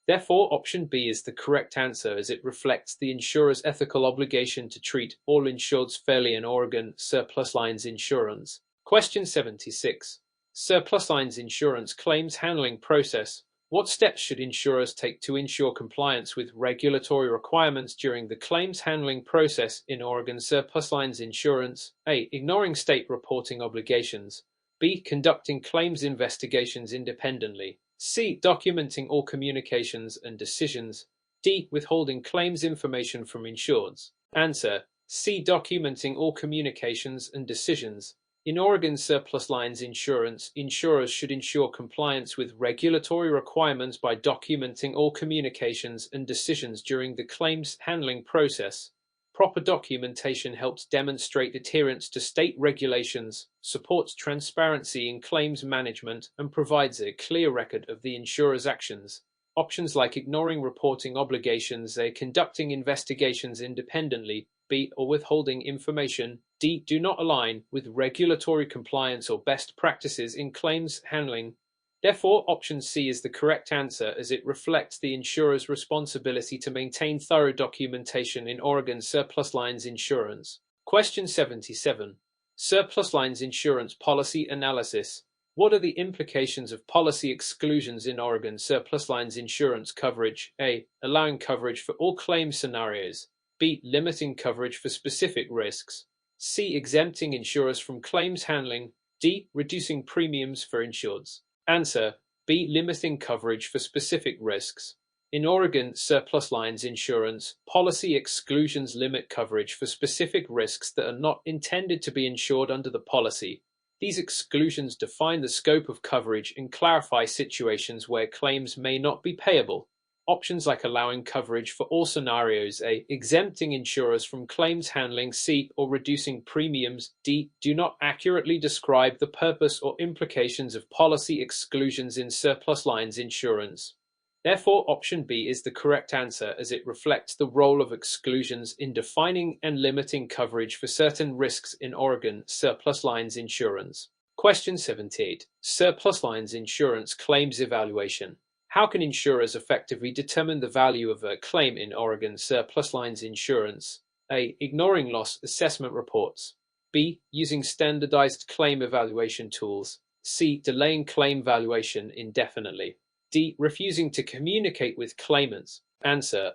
Therefore, option B is the correct answer, as it reflects the insurer's ethical obligation to treat all insureds fairly in Oregon surplus lines insurance. Question 76. Surplus lines insurance claims handling process. What steps should insurers take to ensure compliance with regulatory requirements during the claims handling process in Oregon surplus lines insurance? A. Ignoring state reporting obligations. B. Conducting claims investigations independently. C. Documenting all communications and decisions. D. Withholding claims information from insureds. Answer: C. Documenting all communications and decisions. In Oregon surplus lines insurance, insurers should ensure compliance with regulatory requirements by documenting all communications and decisions during the claims handling process. Proper documentation helps demonstrate adherence to state regulations, supports transparency in claims management, and provides a clear record of the insurer's actions. Options like ignoring reporting obligations, A, conducting investigations independently, B, or withholding information, D, do not align with regulatory compliance or best practices in claims handling. Therefore, option C is the correct answer, as it reflects the insurer's responsibility to maintain thorough documentation in Oregon surplus lines insurance. Question 77. Surplus lines insurance policy analysis. What are the implications of policy exclusions in Oregon surplus lines insurance coverage? A. Allowing coverage for all claim scenarios. B. Limiting coverage for specific risks. C. Exempting insurers from claims handling. D. Reducing premiums for insureds. Answer: B. Limiting coverage for specific risks. In Oregon surplus lines insurance, policy exclusions limit coverage for specific risks that are not intended to be insured under the policy. These exclusions define the scope of coverage and clarify situations where claims may not be payable. Options like allowing coverage for all scenarios, A. Exempting insurers from claims handling, C. Or reducing premiums, D. Do not accurately describe the purpose or implications of policy exclusions in surplus lines insurance. Therefore, option B is the correct answer, as it reflects the role of exclusions in defining and limiting coverage for certain risks in Oregon surplus lines insurance. Question 78. Surplus lines insurance claims evaluation. How can insurers effectively determine the value of a claim in Oregon surplus lines insurance? A. Ignoring loss assessment reports. B. Using standardized claim evaluation tools. C. Delaying claim valuation indefinitely. D. Refusing to communicate with claimants. Answer: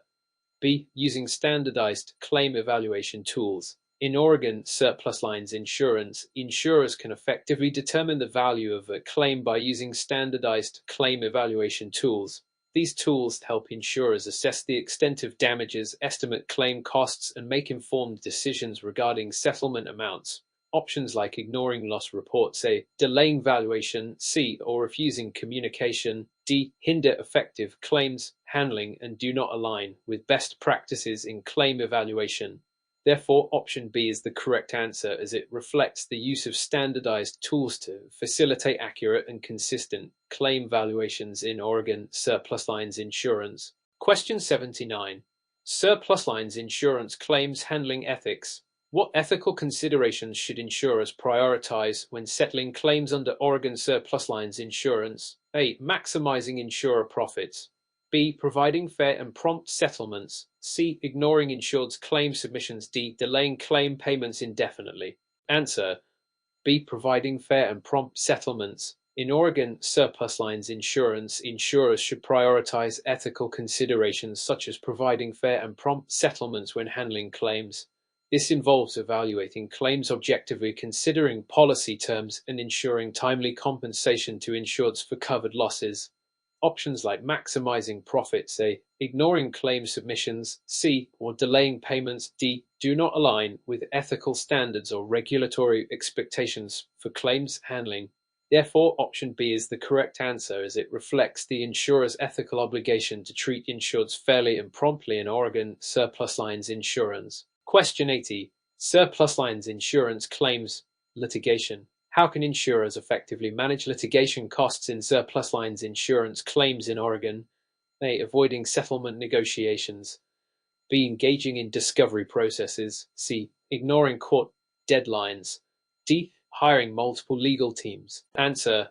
B. Using standardized claim evaluation tools. In Oregon surplus lines insurance, insurers can effectively determine the value of a claim by using standardized claim evaluation tools. These tools help insurers assess the extent of damages, estimate claim costs, and make informed decisions regarding settlement amounts. Options like ignoring loss reports, A. Delaying valuation, C. Or refusing communication, D. Hinder effective claims handling and do not align with best practices in claim evaluation. Therefore, option B is the correct answer, as it reflects the use of standardized tools to facilitate accurate and consistent claim valuations in Oregon surplus lines insurance. Question 79. Surplus lines insurance claims handling ethics. What ethical considerations should insurers prioritize when settling claims under Oregon surplus lines insurance? A. Maximizing insurer profits. B. Providing fair and prompt settlements. C. Ignoring insured's claim submissions. D. Delaying claim payments indefinitely. Answer: B. Providing fair and prompt settlements. In Oregon surplus lines insurance, insurers should prioritize ethical considerations such as providing fair and prompt settlements when handling claims. This involves evaluating claims objectively, considering policy terms, and ensuring timely compensation to insureds for covered losses. Options like maximizing profits, A. Ignoring claim submissions, C. Or delaying payments, D. Do not align with ethical standards or regulatory expectations for claims handling. Therefore, option B is the correct answer, as it reflects the insurer's ethical obligation to treat insureds fairly and promptly in Oregon surplus lines insurance. Question 80. Surplus lines insurance claims litigation. How can insurers effectively manage litigation costs in surplus lines insurance claims in Oregon? A. Avoiding settlement negotiations. B. Engaging in discovery processes. C. Ignoring court deadlines. D. Hiring multiple legal teams. Answer: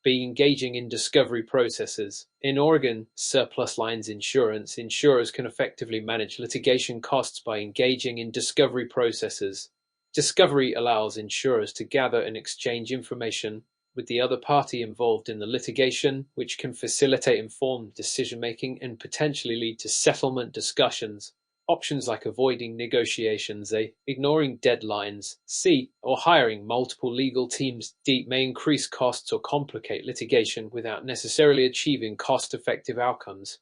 B. Engaging in discovery processes. In Oregon surplus lines insurance, insurers can effectively manage litigation costs by engaging in discovery processes. Discovery allows insurers to gather and exchange information with the other party involved in the litigation, which can facilitate informed decision-making and potentially lead to settlement discussions. Options like avoiding negotiations, A. Ignoring deadlines, C. Or hiring multiple legal teams, D. May increase costs or complicate litigation without necessarily achieving cost-effective outcomes.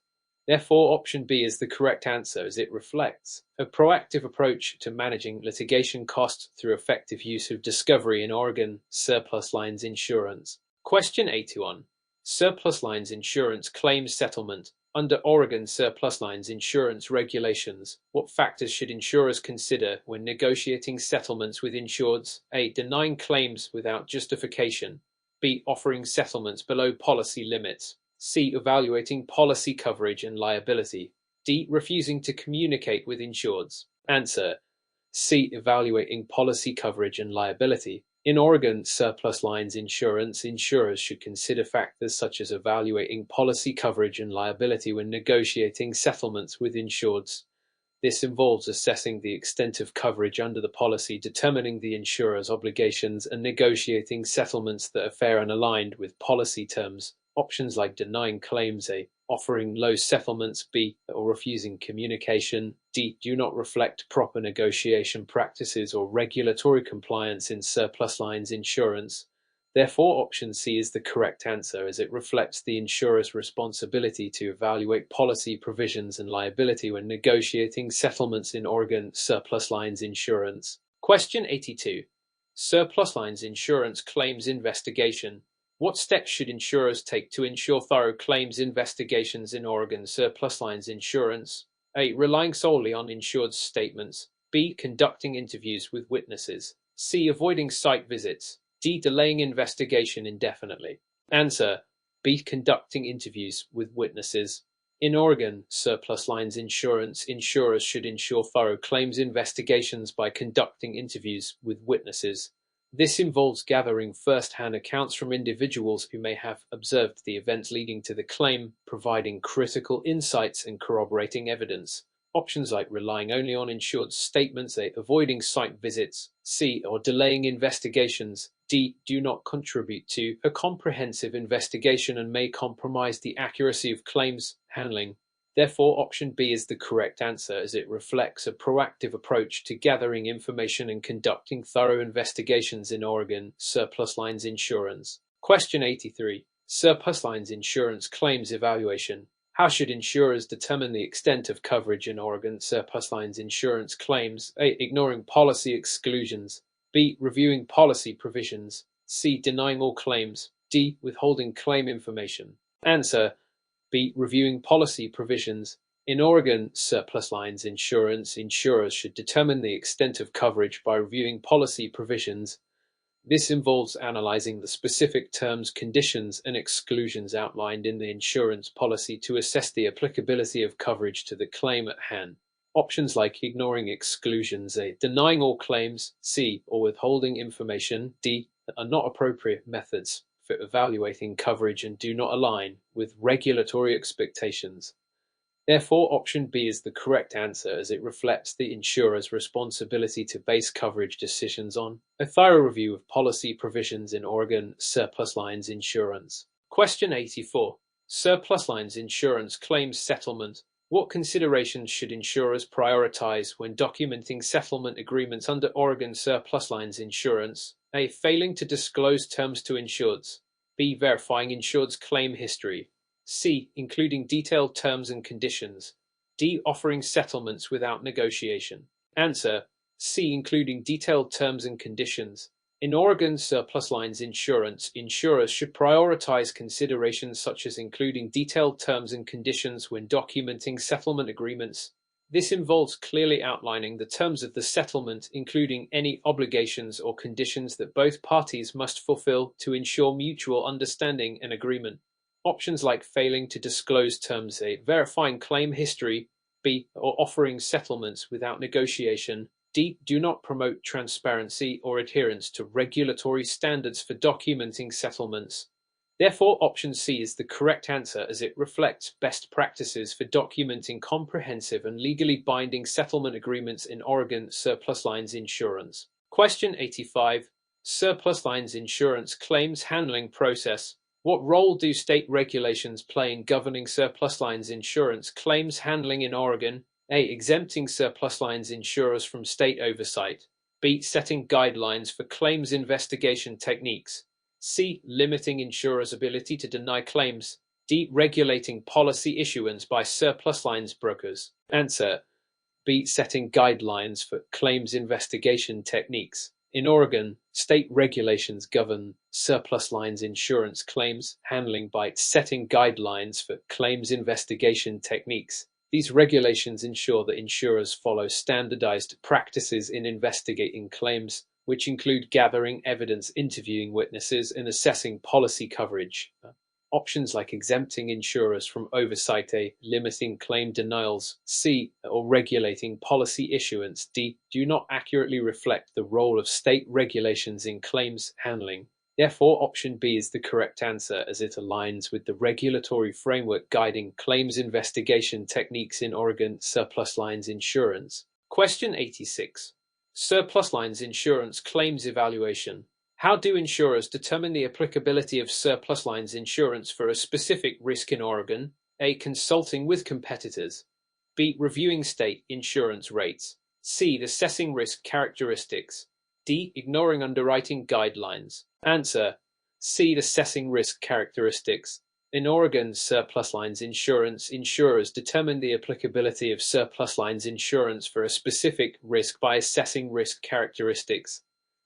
Therefore, option B is the correct answer, as it reflects a proactive approach to managing litigation costs through effective use of discovery in Oregon surplus lines insurance. Question 81. Surplus lines insurance claims settlement. Under Oregon surplus lines insurance regulations, what factors should insurers consider when negotiating settlements with insureds? A. Denying claims without justification. B. Offering settlements below policy limits. C. Evaluating policy coverage and liability. D. Refusing to communicate with insureds. Answer: C. Evaluating policy coverage and liability. In Oregon surplus lines insurance, insurers should consider factors such as evaluating policy coverage and liability when negotiating settlements with insureds. This involves assessing the extent of coverage under the policy, determining the insurer's obligations, and negotiating settlements that are fair and aligned with policy terms. Options like denying claims, A. offering low settlements, B, or refusing communication, D, do not reflect proper negotiation practices or regulatory compliance in surplus lines insurance. Therefore, option C is the correct answer, as it reflects the insurer's responsibility to evaluate policy provisions and liability when negotiating settlements in Oregon surplus lines insurance. Question 82. Surplus lines insurance claims investigation. What steps should insurers take to ensure thorough claims investigations in Oregon surplus lines insurance? A. Relying solely on insured's statements. B. Conducting interviews with witnesses. C. Avoiding site visits. D. Delaying investigation indefinitely. Answer: B. Conducting interviews with witnesses. In Oregon surplus lines insurance, insurers should ensure thorough claims investigations by conducting interviews with witnesses. This involves gathering first-hand accounts from individuals who may have observed the events leading to the claim, providing critical insights and corroborating evidence. Options like relying only on insured statements, A. Avoiding site visits, C. Or delaying investigations, D. Do not contribute to a comprehensive investigation and may compromise the accuracy of claims handling. Therefore, option B is the correct answer, as it reflects a proactive approach to gathering information and conducting thorough investigations in Oregon surplus lines insurance. Question 83. Surplus lines insurance claims evaluation. How should insurers determine the extent of coverage in Oregon surplus lines insurance claims? A. Ignoring policy exclusions. B. Reviewing policy provisions. C. Denying all claims. D. Withholding claim information. Answer: B. Reviewing policy provisions. In Oregon surplus lines insurance, insurers should determine the extent of coverage by reviewing policy provisions. This involves analyzing the specific terms, conditions, and exclusions outlined in the insurance policy to assess the applicability of coverage to the claim at hand. Options like ignoring exclusions, A. Denying all claims, C. Or withholding information, D. Are not appropriate methods for evaluating coverage and do not align with regulatory expectations. Therefore, option B is the correct answer, as it reflects the insurer's responsibility to base coverage decisions on a thorough review of policy provisions in Oregon surplus lines insurance. Question 84. Surplus lines insurance claims settlement. What considerations should insurers prioritize when documenting settlement agreements under Oregon surplus lines insurance? A. Failing to disclose terms to insureds. B. Verifying insured's claim history. C. Including detailed terms and conditions. D. Offering settlements without negotiation. Answer: C. Including detailed terms and conditions. In Oregon surplus lines insurance, insurers should prioritize considerations such as including detailed terms and conditions when documenting settlement agreements. This involves clearly outlining the terms of the settlement, including any obligations or conditions that both parties must fulfill to ensure mutual understanding and agreement. Options like failing to disclose terms, A. Verifying claim history, B. Or offering settlements without negotiation, D. Do not promote transparency or adherence to regulatory standards for documenting settlements. Therefore, option C is the correct answer, as it reflects best practices for documenting comprehensive and legally binding settlement agreements in Oregon surplus lines insurance. Question 85. Surplus lines insurance claims handling process. What role do state regulations play in governing surplus lines insurance claims handling in Oregon? A. Exempting surplus lines insurers from state oversight. B. Setting guidelines for claims investigation techniques. C. Limiting insurers' ability to deny claims. D. Regulating policy issuance by surplus lines brokers. Answer: B. Setting guidelines for claims investigation techniques. In Oregon, state regulations govern surplus lines insurance claims handling by setting guidelines for claims investigation techniques. These regulations ensure that insurers follow standardized practices in investigating claims, which include gathering evidence, interviewing witnesses, and assessing policy coverage. Options like exempting insurers from oversight, A. Limiting claim denials, C. Or regulating policy issuance, D. Do not accurately reflect the role of state regulations in claims handling. Therefore, option B is the correct answer, as it aligns with the regulatory framework guiding claims investigation techniques in Oregon surplus lines insurance. Question 86. Surplus lines insurance claims evaluation. How do insurers determine the applicability of surplus lines insurance for a specific risk in Oregon? A. Consulting with competitors. B. Reviewing state insurance rates. C. Assessing risk characteristics. D. Ignoring underwriting guidelines. Answer: C. Assessing risk characteristics. In Oregon surplus lines insurance, insurers determine the applicability of surplus lines insurance for a specific risk by assessing risk characteristics.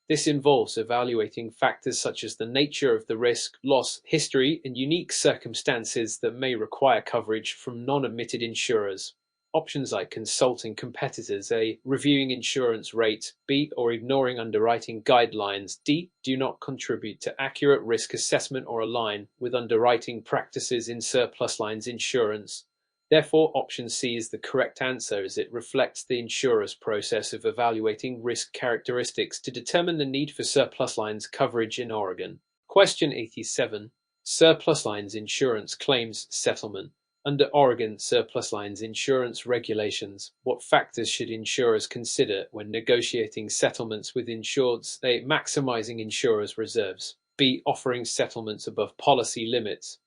This involves evaluating factors such as the nature of the risk, loss history, and unique circumstances that may require coverage from non-admitted insurers. Options like consulting competitors, A. Reviewing insurance rates, B. Or ignoring underwriting guidelines, D. Do not contribute to accurate risk assessment or align with underwriting practices in surplus lines insurance. Therefore, option C is the correct answer, as it reflects the insurer's process of evaluating risk characteristics to determine the need for surplus lines coverage in Oregon. Question 87. Surplus lines insurance claims settlement. Under Oregon surplus lines insurance regulations, what factors should insurers consider when negotiating settlements with insureds? A. Maximizing insurers' reserves. B. Offering settlements above policy limits.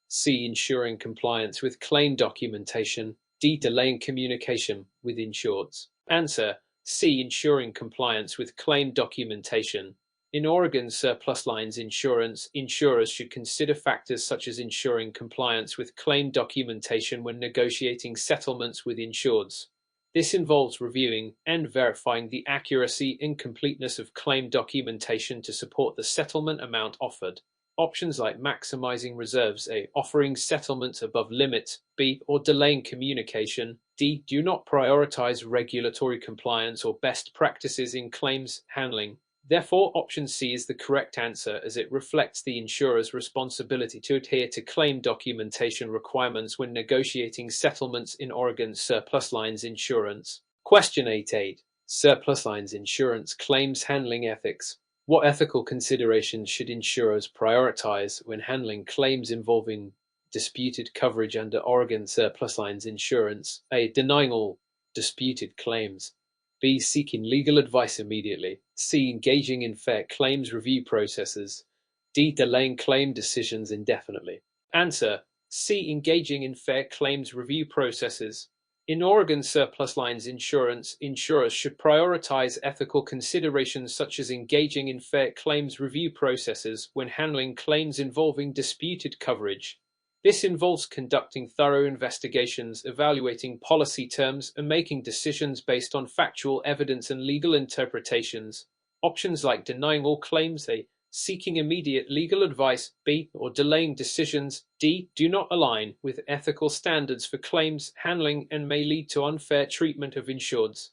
C. Ensuring compliance with claim documentation. D. Delaying communication with insureds. Answer: C. Ensuring compliance with claim documentation. In Oregon surplus lines insurance, insurers should consider factors such as ensuring compliance with claim documentation when negotiating settlements with insureds. This involves reviewing and verifying the accuracy and completeness of claim documentation to support the settlement amount offered. Options like maximizing reserves, A. Offering settlements above limits, B. Or delaying communication, D. Do not prioritize regulatory compliance or best practices in claims handling. Therefore, option C is the correct answer, as it reflects the insurer's responsibility to adhere to claim documentation requirements when negotiating settlements in Oregon surplus lines insurance. Question 88. Surplus lines insurance claims handling ethics. What ethical considerations should insurers prioritize when handling claims involving disputed coverage under Oregon surplus lines insurance? A. Denying all disputed claims. B. Seeking legal advice immediately. C. Engaging in fair claims review processes. D. Delaying claim decisions indefinitely. Answer: C. Engaging in fair claims review processes. In Oregon surplus lines insurance, insurers should prioritize ethical considerations such as engaging in fair claims review processes when handling claims involving disputed coverage. This involves conducting thorough investigations, evaluating policy terms, and making decisions based on factual evidence and legal interpretations. Options like denying all claims, A. Seeking immediate legal advice, B. Or delaying decisions, D. Do not align with ethical standards for claims handling and may lead to unfair treatment of insureds.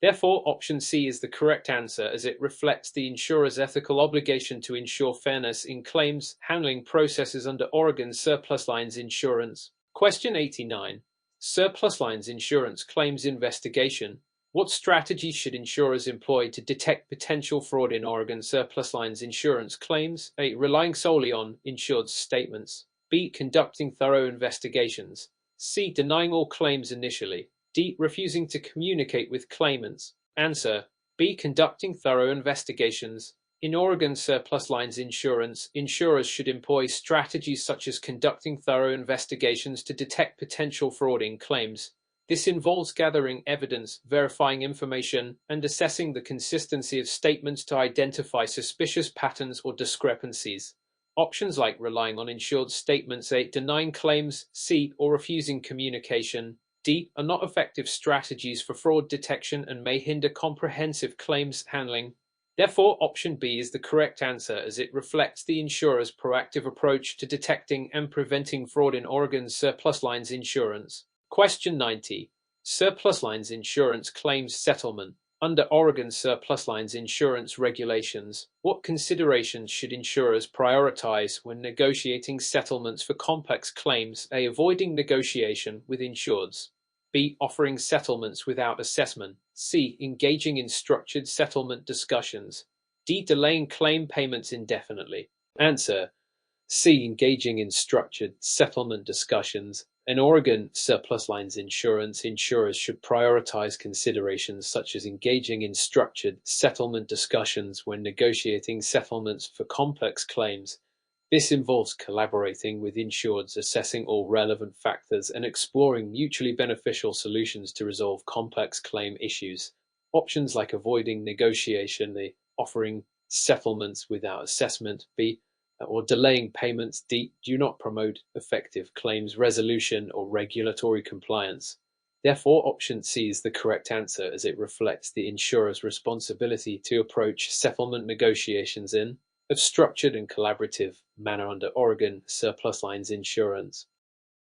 Therefore, option C is the correct answer, as it reflects the insurer's ethical obligation to ensure fairness in claims handling processes under Oregon surplus lines insurance. Question 89. Surplus lines insurance claims investigation. What strategies should insurers employ to detect potential fraud in Oregon surplus lines insurance claims? A. Relying solely on insured statements. B. Conducting thorough investigations. C. Denying all claims initially. D. Refusing to communicate with claimants. Answer: B. Conducting thorough investigations. In Oregon surplus lines insurance, insurers should employ strategies such as conducting thorough investigations to detect potential fraud in claims. This involves gathering evidence, verifying information, and assessing the consistency of statements to identify suspicious patterns or discrepancies. Options like relying on insured statements, A. Denying claims, C. Or refusing communication, D. Are not effective strategies for fraud detection and may hinder comprehensive claims handling. Therefore, option B is the correct answer, as it reflects the insurer's proactive approach to detecting and preventing fraud in Oregon's surplus lines insurance. Question 90. Surplus lines insurance claims settlement. Under Oregon surplus lines insurance regulations, what considerations should insurers prioritize when negotiating settlements for complex claims? A. Avoiding negotiation with insureds. B. Offering settlements without assessment. C. Engaging in structured settlement discussions. D. Delaying claim payments indefinitely. Answer: C. Engaging in structured settlement discussions. In Oregon surplus lines insurance, insurers should prioritize considerations such as engaging in structured settlement discussions when negotiating settlements for complex claims. This involves collaborating with insureds, assessing all relevant factors, and exploring mutually beneficial solutions to resolve complex claim issues. Options like avoiding negotiation, the offering settlements without assessment, B, or delaying payments, D, do not promote effective claims resolution or regulatory compliance. Therefore, option C is the correct answer as it reflects the insurer's responsibility to approach settlement negotiations in a structured and collaborative manner under Oregon surplus lines insurance.